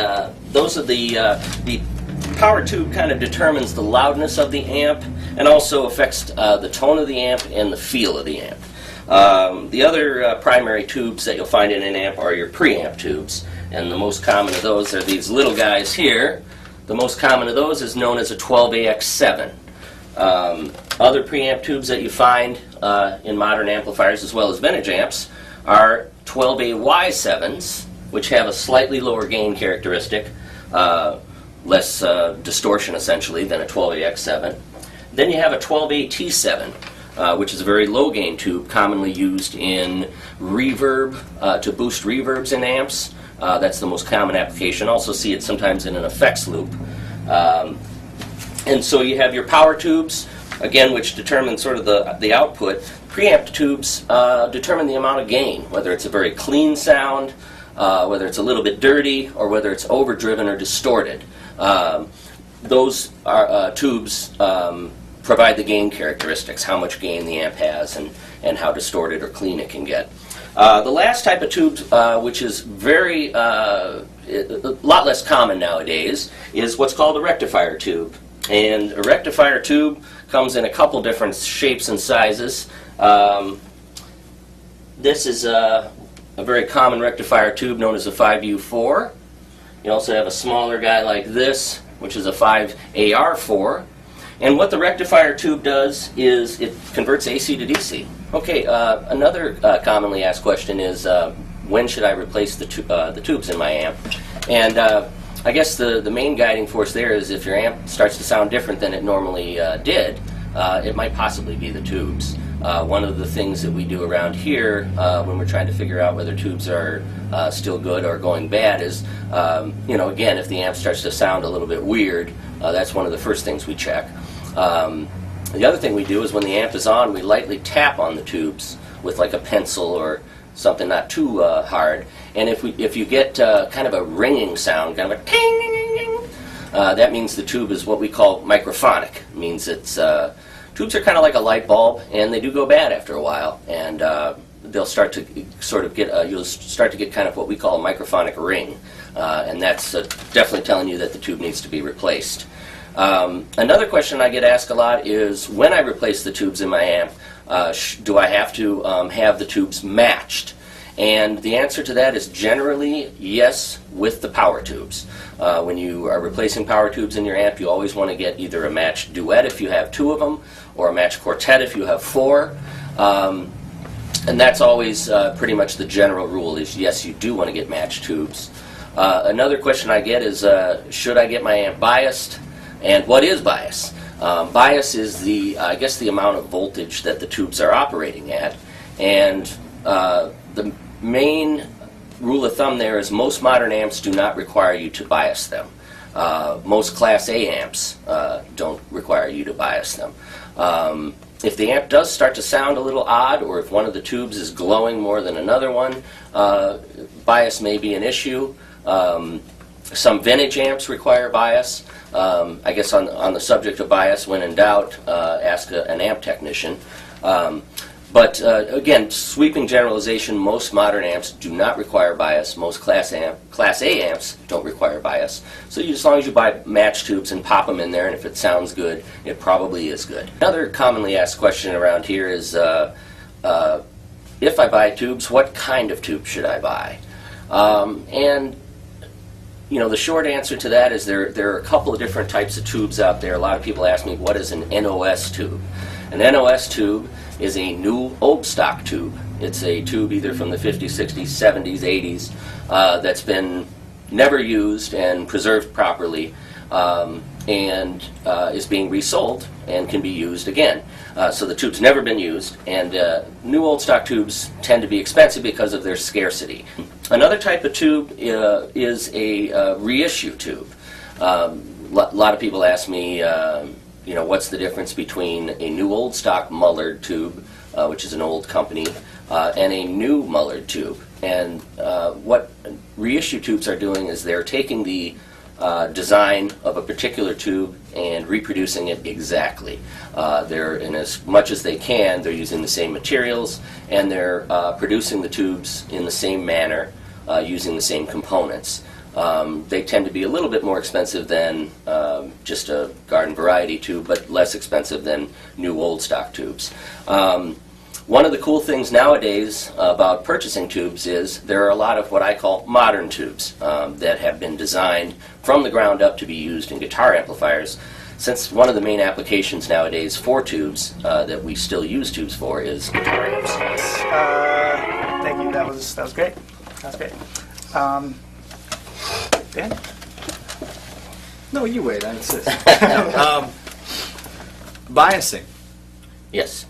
those are the power tube kind of determines the loudness of the amp and also affects the tone of the amp and the feel of the amp. The other primary tubes that you'll find in an amp are your preamp tubes, and the most common of those are these little guys here. The most common of those is known as a 12AX7. Other preamp tubes that you find in modern amplifiers as well as vintage amps are 12AY7s, which have a slightly lower gain characteristic, less distortion essentially than a 12AX7. Then you have a 12AT7, which is a very low gain tube commonly used in reverb, to boost reverbs in amps. That's the most common application. Also see it sometimes in an effects loop. And so you have your power tubes, again, which determine sort of the output. Preamp tubes determine the amount of gain, whether it's a very clean sound, whether it's a little bit dirty, or whether it's overdriven or distorted. Those tubes provide the gain characteristics, how much gain the amp has and how distorted or clean it can get. The last type of tube, which is a lot less common nowadays, is what's called a rectifier tube. And a rectifier tube comes in a couple different shapes and sizes. This is a very common rectifier tube known as a 5U4. You also have a smaller guy like this, which is a 5AR4. And what the rectifier tube does is it converts AC to DC. Okay, another commonly asked question is when should I replace the tubes in my amp? And I guess the main guiding force there is if your amp starts to sound different than it normally did, it might possibly be the tubes. One of the things that we do around here when we're trying to figure out whether tubes are still good or going bad is, again, if the amp starts to sound a little bit weird, that's one of the first things we check. The other thing we do is when the amp is on, we lightly tap on the tubes with like a pencil or something not too hard. And if you get kind of a ringing sound, kind of a ting, that means the tube is what we call microphonic. It means tubes are kind of like a light bulb, and they do go bad after a while. And they'll start to sort of get, you'll start to get kind of what we call a microphonic ring. And that's definitely telling you that the tube needs to be replaced. Another question I get asked a lot is when I replace the tubes in my amp, do I have to have the tubes matched? And the answer to that is generally yes, with the power tubes. When you are replacing power tubes in your amp, you always want to get either a matched duet if you have 2 of them, or a matched quartet if you have 4. And that's always pretty much the general rule is yes, you do want to get matched tubes. Another question I get is should I get my amp biased? And what is bias? Bias is I guess the amount of voltage that the tubes are operating at. And the main rule of thumb there is most modern amps do not require you to bias them. Most Class A amps don't require you to bias them. If the amp does start to sound a little odd, or if one of the tubes is glowing more than another one, bias may be an issue. Some vintage amps require bias. I guess on the subject of bias, when in doubt, ask an amp technician. But again, sweeping generalization, most modern amps do not require bias. Most Class A amps don't require bias. So as long as you buy match tubes and pop them in there, and if it sounds good, it probably is good. Another commonly asked question around here is, if I buy tubes, what kind of tube should I buy? And you know, the short answer to that is there are a couple of different types of tubes out there. A lot of people ask me, what is an NOS tube? An NOS tube is a new old stock tube. It's a tube either from the 50s, 60s, 70s, 80s that's been never used and preserved properly and is being resold and can be used again. So the tube's never been used, and new old stock tubes tend to be expensive because of their scarcity. Another type of tube is a reissue tube. A lot of people ask me, you know, what's the difference between a new old stock Mullard tube, which is an old company, and a new Mullard tube. And what reissue tubes are doing is they're taking the design of a particular tube and reproducing it exactly. They're, in as much as they can, they're using the same materials, and they're producing the tubes in the same manner, using the same components. They tend to be a little bit more expensive than just a garden variety tube, but less expensive than new old stock tubes. One of the cool things nowadays about purchasing tubes is there are a lot of what I call modern tubes that have been designed from the ground up to be used in guitar amplifiers. Since one of the main applications nowadays for tubes that we still use tubes for is guitar amps. Thank you. That was great. That was great. Dan? No, you wait. I insist. Biasing. Yes.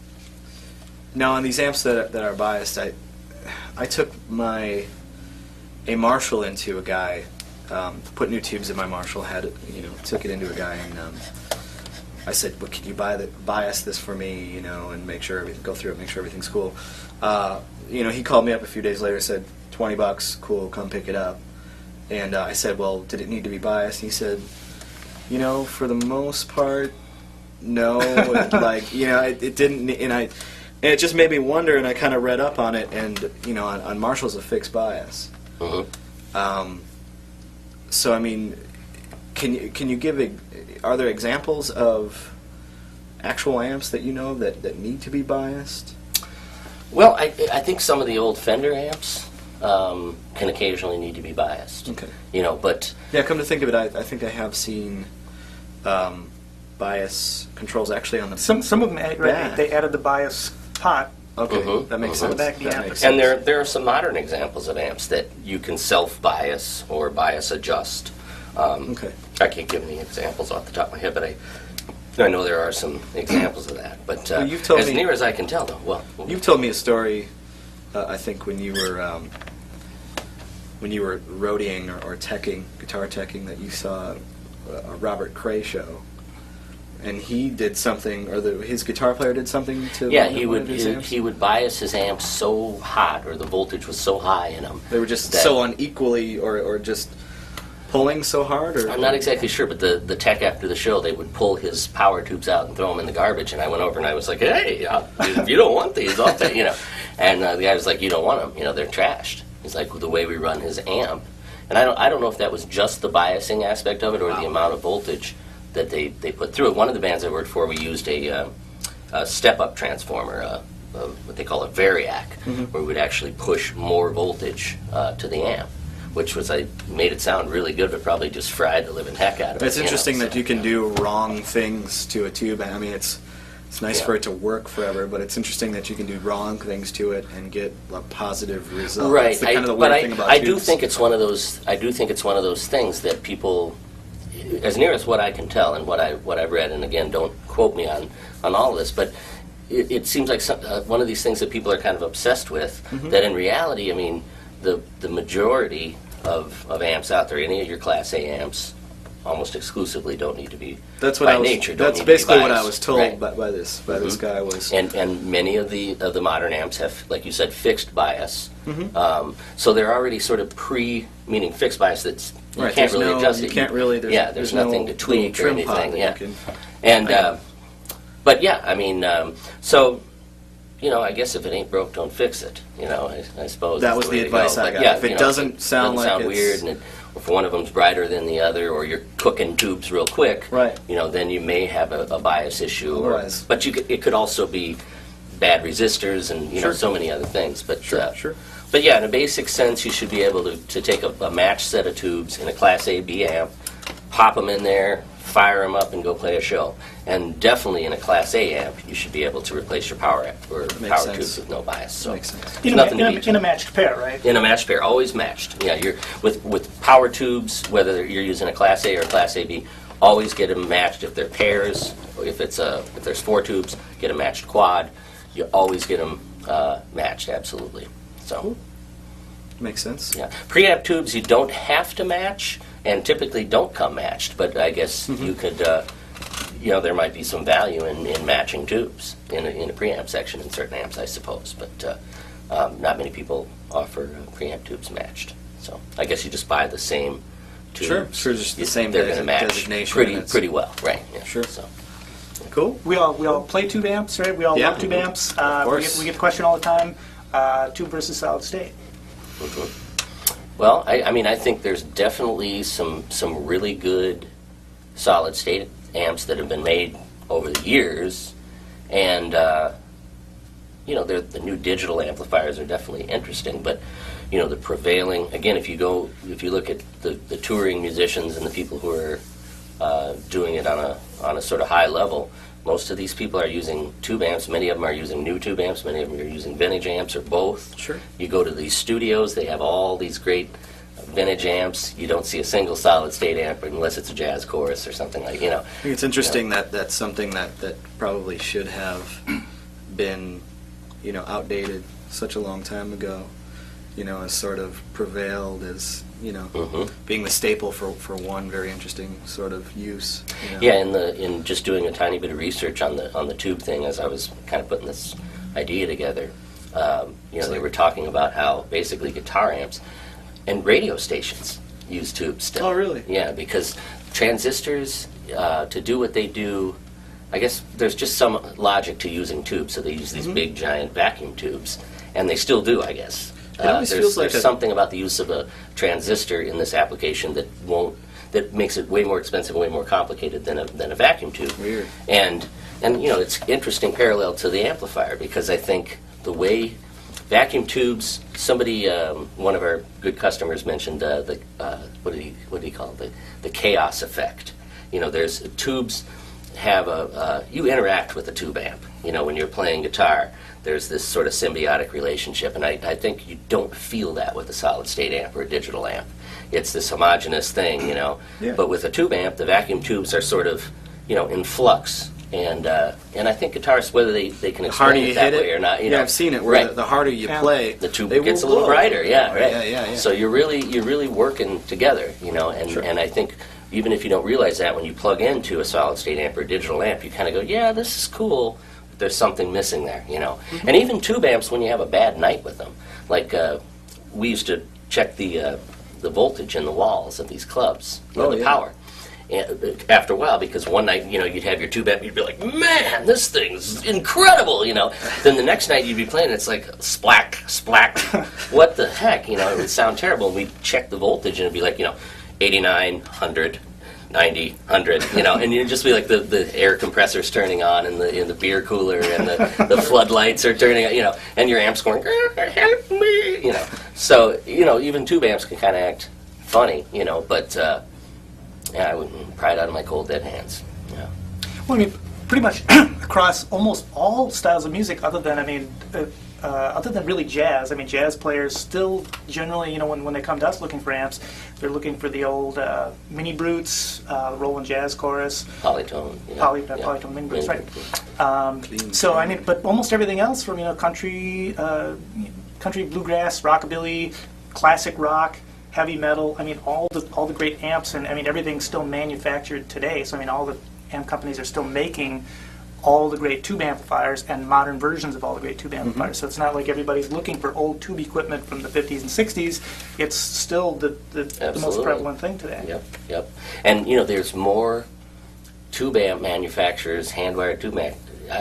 Now, on these amps that are biased, I took a Marshall into a guy, put new tubes in my Marshall, took it into a guy, and I said, "Well, can you bias this for me, and go through it, make sure everything's cool." He called me up a few days later, said, $20, cool, come pick it up. And I said, well, did it need to be biased? And he said, for the most part, no. It didn't, and it just made me wonder, and I kind of read up on it, and, on Marshall's a fixed bias. Mm-hmm. So, I mean, can you give, are there examples of actual amps that that need to be biased? Well, I think some of the old Fender amps can occasionally need to be biased. Okay. But... Yeah, come to think of it, I think I have seen bias controls actually on the Some of them, they added the bias pot. Okay, Mm-hmm. that makes Mm-hmm. sense. Back the That amp. makes And sense. there are some modern examples of amps that you can self-bias or bias adjust. Okay. I can't give any examples off the top of my head, but I know there are some examples of that. But Well, you've told as me- near as I can tell, though, well... You've told me a story, I think, when you were roadieing or guitar teching, that you saw a Robert Cray show, and he did something, or his guitar player did something to Yeah, one of his amps? he would bias his amps so hot, or the voltage was so high in them. They were just that- so unequally, or just pulling so hard? Or I'm not exactly sure, but the tech after the show, they would pull his power tubes out and throw them in the garbage, and I went over and I was like, hey, if you don't want these, I'll take, And the guy was like, you don't want them, they're trashed. He's like, well, the way we run his amp. And I don't know if that was just the biasing aspect of it or the amount of voltage, that they put through it. One of the bands I worked for, we used a step-up transformer, what they call a variac, where we would actually push more voltage to the amp, which made it sound really good, but probably just fried the living heck out of it. It's interesting that you can do wrong things to a tube. I mean, it's nice for it to work forever, but it's interesting that you can do wrong things to it and get a positive result. Right. That's kind of the weird thing about tubes. I do think it's one of those things that people, as near as what I can tell and what I've read, and again, don't quote me on all of this, but it seems like one of these things that people are kind of obsessed with. That in reality, I mean, the majority of amps out there, any of your Class A amps, almost exclusively don't need to be. That's what by I was. nature. That's basically what I was told by this guy was. And many of the modern amps have, like you said, fixed bias. So they're already sort of meaning fixed bias. That's you can't really adjust it. You can't really. There's nothing to tweak or anything. Yeah. And but yeah, I mean, so. I guess if it ain't broke, don't fix it. I suppose that was the advice I got. If it doesn't sound like it's weird, and if one of them's brighter than the other, or you're cooking tubes real quick, right? Then you may have a bias issue. But it could also be bad resistors and so many other things. But sure. But yeah, in a basic sense, you should be able to take a matched set of tubes in a Class A B amp, pop them in there, fire them up, and go play a show. And definitely in a Class A amp, you should be able to replace your power tubes with no bias. So makes sense. In a matched pair, right? In a matched pair, always matched. Yeah, you're with power tubes, whether you're using a Class A or a Class AB, always get them matched. If they're pairs, or if there's 4 tubes, get a matched quad. You always get them matched, absolutely. So makes sense. Yeah, preamp tubes you don't have to match, and typically don't come matched. But I guess you could. There might be some value in matching tubes in a preamp section in certain amps, I suppose. But not many people offer preamp tubes matched. So I guess you just buy the same tubes. Sure, just the same they're going to match designation. pretty well, right? Yeah. Sure. So. Cool. We all play tube amps, right? We all love tube amps. Of course. We get the question all the time: tube versus solid state. Well, I think there's definitely some really good solid state amps that have been made over the years, and the new digital amplifiers are definitely interesting. But the prevailing, again, if you look at the touring musicians and the people who are doing it on a sort of high level, most of these people are using tube amps. Many of them are using new tube amps. Many of them are using vintage amps or both. Sure. You go to these studios, they have all these great vintage amps. You don't see a single solid state amp unless it's a jazz chorus or something like. I think it's interesting that that's something that probably should have been outdated such a long time ago. Has sort of prevailed as being the staple for one very interesting sort of use. Yeah, in just doing a tiny bit of research on the tube thing, as I was kind of putting this idea together, they were talking about how basically guitar amps and radio stations use tubes still. Oh, really? Yeah, because transistors, to do what they do, I guess there's just some logic to using tubes, so they use these big, giant vacuum tubes, and they still do, I guess. It always feels like there's something about the use of a transistor in this application that makes it way more expensive, way more complicated than a vacuum tube. Weird. And it's interesting parallel to the amplifier, because I think the way vacuum tubes, somebody, one of our good customers mentioned what did he call it? The chaos effect. There's tubes have you interact with a tube amp. When you're playing guitar, there's this sort of symbiotic relationship, and I think you don't feel that with a solid state amp or a digital amp. It's this homogeneous thing, Yeah. But with a tube amp, the vacuum tubes are sort of, in flux. And I think guitarists, whether they can explain it that way or not, I've seen it where the harder you play, the tube gets a little brighter. Yeah, right. Yeah. So you're really working together, and I think even if you don't realize that, when you plug into a solid state amp or a digital amp, you kind of go, yeah, this is cool. But there's something missing there, And even tube amps, when you have a bad night with them, like we used to check the voltage in the walls of these clubs, the power. And after a while, because one night, you'd have your tube amp, you'd be like, man, this thing's incredible, Then the next night you'd be playing, it's like, splack, splack, what the heck, it would sound terrible. And we'd check the voltage, and it'd be like, 89, 100, 90, 100, and you'd just be like the air compressor's turning on in the beer cooler, and the floodlights are turning on, and your amp's going, help me, So, even tube amps can kind of act funny, but I wouldn't pry it out of my cold dead hands. Yeah. Well, I mean, pretty much across almost all styles of music, other than really jazz. I mean, jazz players still generally, when they come to us looking for amps, they're looking for the old mini brutes, Roland Jazz Chorus, Polytone. Polytone mini brutes, right? So I mean, but almost everything else from country, bluegrass, rockabilly, classic rock, heavy metal. I mean, all the great amps, and I mean everything's still manufactured today. So I mean, all the amp companies are still making all the great tube amplifiers and modern versions of all the great tube amplifiers. So it's not like everybody's looking for old tube equipment from the 50s and 60s. It's still the most prevalent thing today. Yep. And there's more tube amp manufacturers, hand-wired tube amp.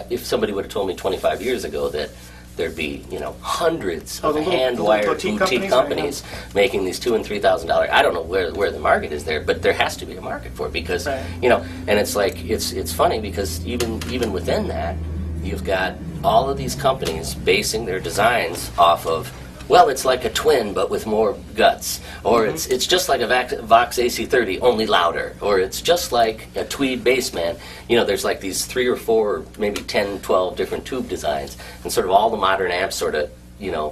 If somebody would have told me 25 years ago that there'd be hundreds of hand-wired boutique companies making these $2,000 and $3,000. I don't know where the market is there, but there has to be a market for it because and it's like it's funny because even within that, you've got all of these companies basing their designs off of, well, it's like a twin but with more guts, or it's just like a Vox AC30 only louder, or it's just like a Tweed Bassman. There's like these 3 or 4, maybe 10, 12 different tube designs, and sort of all the modern amps sort of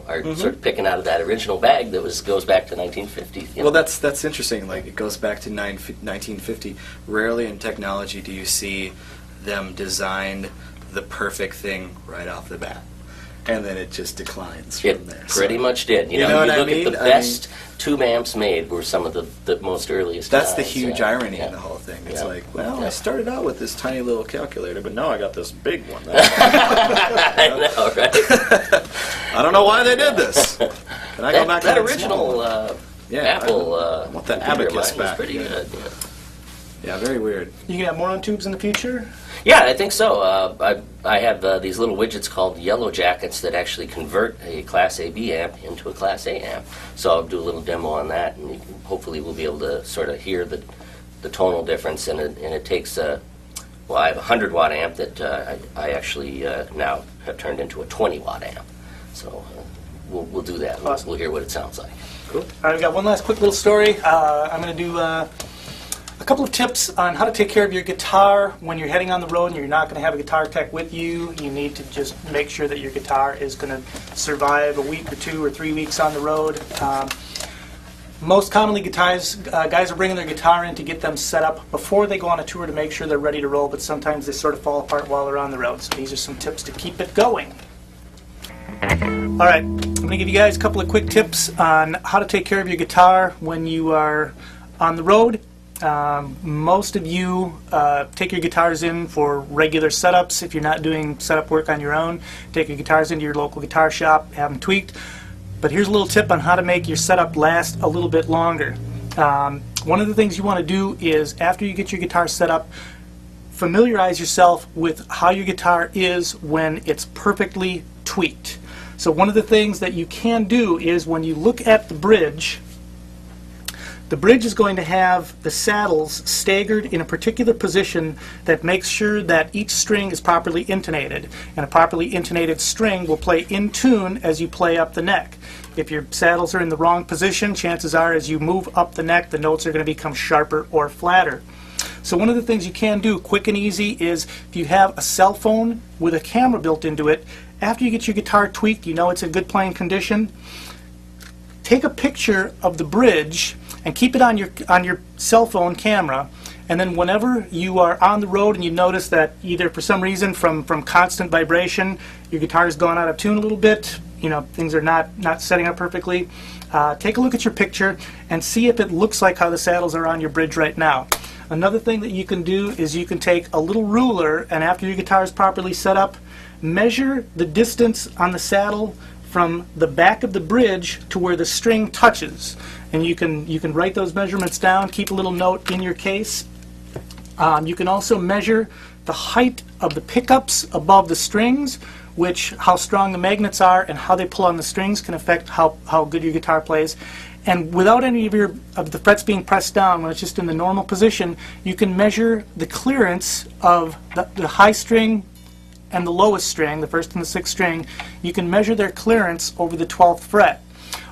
are sort of picking out of that original bag that goes back to 1950. Well, that's interesting. Like, it goes back to 1950. Rarely in technology do you see them design the perfect thing right off the bat. And then it just declines from there. It pretty much did. You know what I look mean? at the best tube amps made were some of the most earliest That's the designs, huge irony in the whole thing. It's like, well, I started out with this tiny little calculator, but now I got this big one. I know, right? I don't know why they did this. Can I go back to that original Apple I want that computer abacus line was back. pretty good. Yeah, very weird. You gonna have more on tubes in the future? Yeah, I think so. I have these little widgets called Yellow Jackets that actually convert a Class A/B amp into a Class A amp. So I'll do a little demo on that, and hopefully we'll be able to sort of hear the tonal difference. And it takes I have a 100-watt amp that I actually now have turned into a 20-watt amp. So we'll do that. Awesome. We'll hear what it sounds like. Cool. All right, we've got one last quick little story. I'm going to do a couple of tips on how to take care of your guitar when you're heading on the road and you're not going to have a guitar tech with you. You need to just make sure that your guitar is going to survive a week or 2 or 3 weeks on the road. Most commonly, guys are bringing their guitar in to get them set up before they go on a tour to make sure they're ready to roll, but sometimes they sort of fall apart while they're on the road. So these are some tips to keep it going. All right, I'm going to give you guys a couple of quick tips on how to take care of your guitar when you are on the road. Most of you take your guitars in for regular setups. If you're not doing setup work on your own, take your guitars into your local guitar shop, have them tweaked. But here's a little tip on how to make your setup last a little bit longer. One of the things you want to do is, after you get your guitar set up, familiarize yourself with how your guitar is when it's perfectly tweaked. So one of the things that you can do is, when you look at the bridge is going to have the saddles staggered in a particular position that makes sure that each string is properly intonated. And a properly intonated string will play in tune as you play up the neck. If your saddles are in the wrong position, chances are as you move up the neck, the notes are going to become sharper or flatter. So one of the things you can do, quick and easy, is if you have a cell phone with a camera built into it, after you get your guitar tweaked, you know it's in good playing condition, take a picture of the bridge and keep it on your cell phone camera, and then whenever you are on the road and you notice that either for some reason from constant vibration your guitar has gone out of tune a little bit, things are not setting up perfectly, take a look at your picture and see if it looks like how the saddles are on your bridge right now. Another thing that you can do is you can take a little ruler, and after your guitar is properly set up, measure the distance on the saddle from the back of the bridge to where the string touches. And you can write those measurements down, keep a little note in your case. You can also measure the height of the pickups above the strings, how strong the magnets are and how they pull on the strings can affect how good your guitar plays. And without any of the frets being pressed down, when it's just in the normal position, you can measure the clearance of the high string and the lowest string, the first and the sixth string. You can measure their clearance over the 12th fret.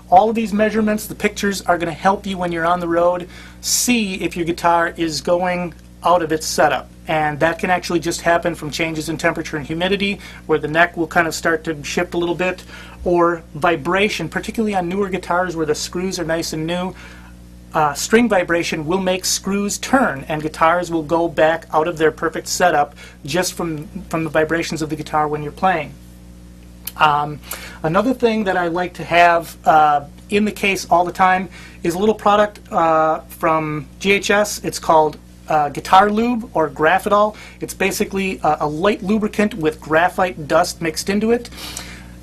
All of these measurements, the pictures, are going to help you when you're on the road see if your guitar is going out of its setup. And that can actually just happen from changes in temperature and humidity, where the neck will kind of start to shift a little bit, or vibration, particularly on newer guitars where the screws are nice and new. String vibration will make screws turn, and guitars will go back out of their perfect setup just from the vibrations of the guitar when you're playing. Another thing that I like to have in the case all the time is a little product from GHS. It's called Guitar Lube, or Graphitol. It's basically a light lubricant with graphite dust mixed into it.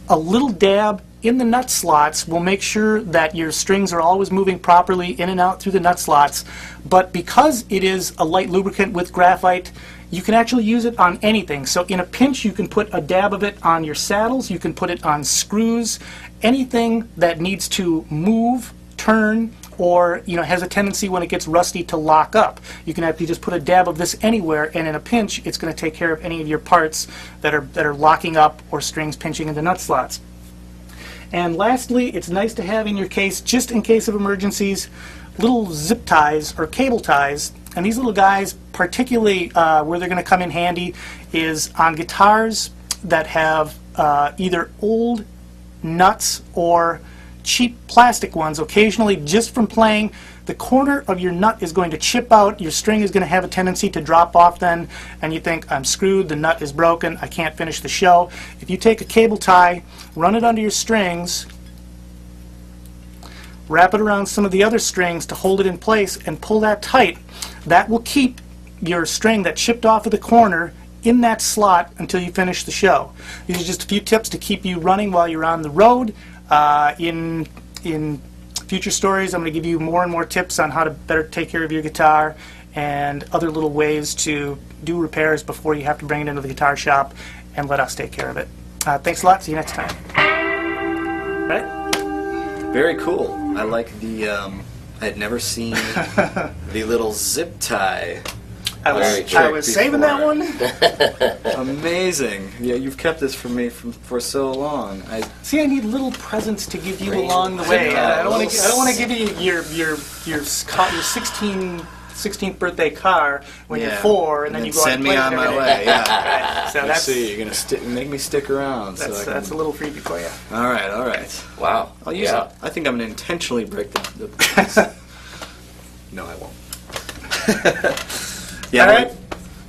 A little dab in the nut slots will make sure that your strings are always moving properly in and out through the nut slots. But because it is a light lubricant with graphite, you can actually use it on anything. So in a pinch, you can put a dab of it on your saddles, you can put it on screws, anything that needs to move, turn, or has a tendency when it gets rusty to lock up. You can actually just put a dab of this anywhere, and in a pinch, it's going to take care of any of your parts that are locking up or strings pinching in the nut slots. And lastly, it's nice to have in your case, just in case of emergencies, little zip ties or cable ties. And these little guys, particularly where they're going to come in handy, is on guitars that have either old nuts or cheap plastic ones. Occasionally, just from playing, the corner of your nut is going to chip out, your string is going to have a tendency to drop off then, and you think, I'm screwed, the nut is broken, I can't finish the show. If you take a cable tie, run it under your strings, wrap it around some of the other strings to hold it in place, and pull that tight, that will keep your string that chipped off of the corner in that slot until you finish the show. These are just a few tips to keep you running while you're on the road. In future stories, I'm going to give you more and more tips on how to better take care of your guitar and other little ways to do repairs before you have to bring it into the guitar shop and let us take care of it. Thanks a lot. See you next time. Right? Very cool. I like the, I had never seen the little zip tie. I was saving that one. Amazing. Yeah, you've kept this for me for so long. I need little presents to give you along the way. I don't want to give you your 16th birthday car when you're 4, and then you go send me on my way. Yeah. Right. So that's you're gonna make me stick around. That's a little freebie for you. All right. Wow. I'll use it. I think I'm gonna intentionally break the piece. No, I won't. Yeah. All right.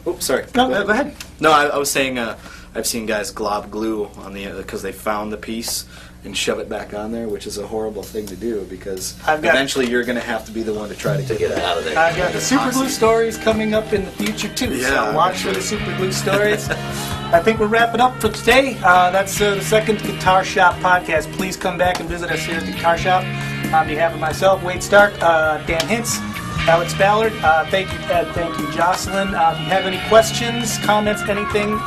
Oops, sorry. No, go ahead. No, I was saying I've seen guys glob glue on the because they found the piece and shove it back on there, which is a horrible thing to do because eventually you're going to have to be the one to try to get it out of there. I've got the super glue stories coming up in the future too, so watch for the super glue stories. I think we're wrapping up for today. That's the second Guitar Shop podcast. Please come back and visit us here at the Guitar Shop. On behalf of myself, Wade Stark, Dan Hintz, Alex Ballard, thank you, Ed, thank you, Jocelyn. If you have any questions, comments, anything,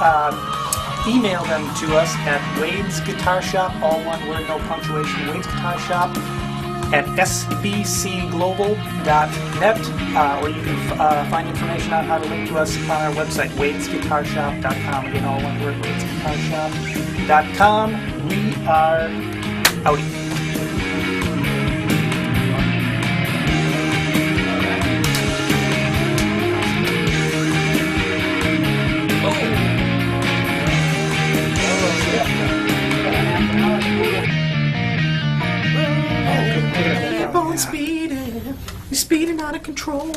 email them to us at Wade's Guitar Shop, all one word, no punctuation, Wade's Guitar Shop at sbcglobal.net, or you can find information on how to link to us on our website, wadesguitarshop.com. Again, all one word, wadesguitarshop.com. We are outie. Speeding, you're speeding out of control.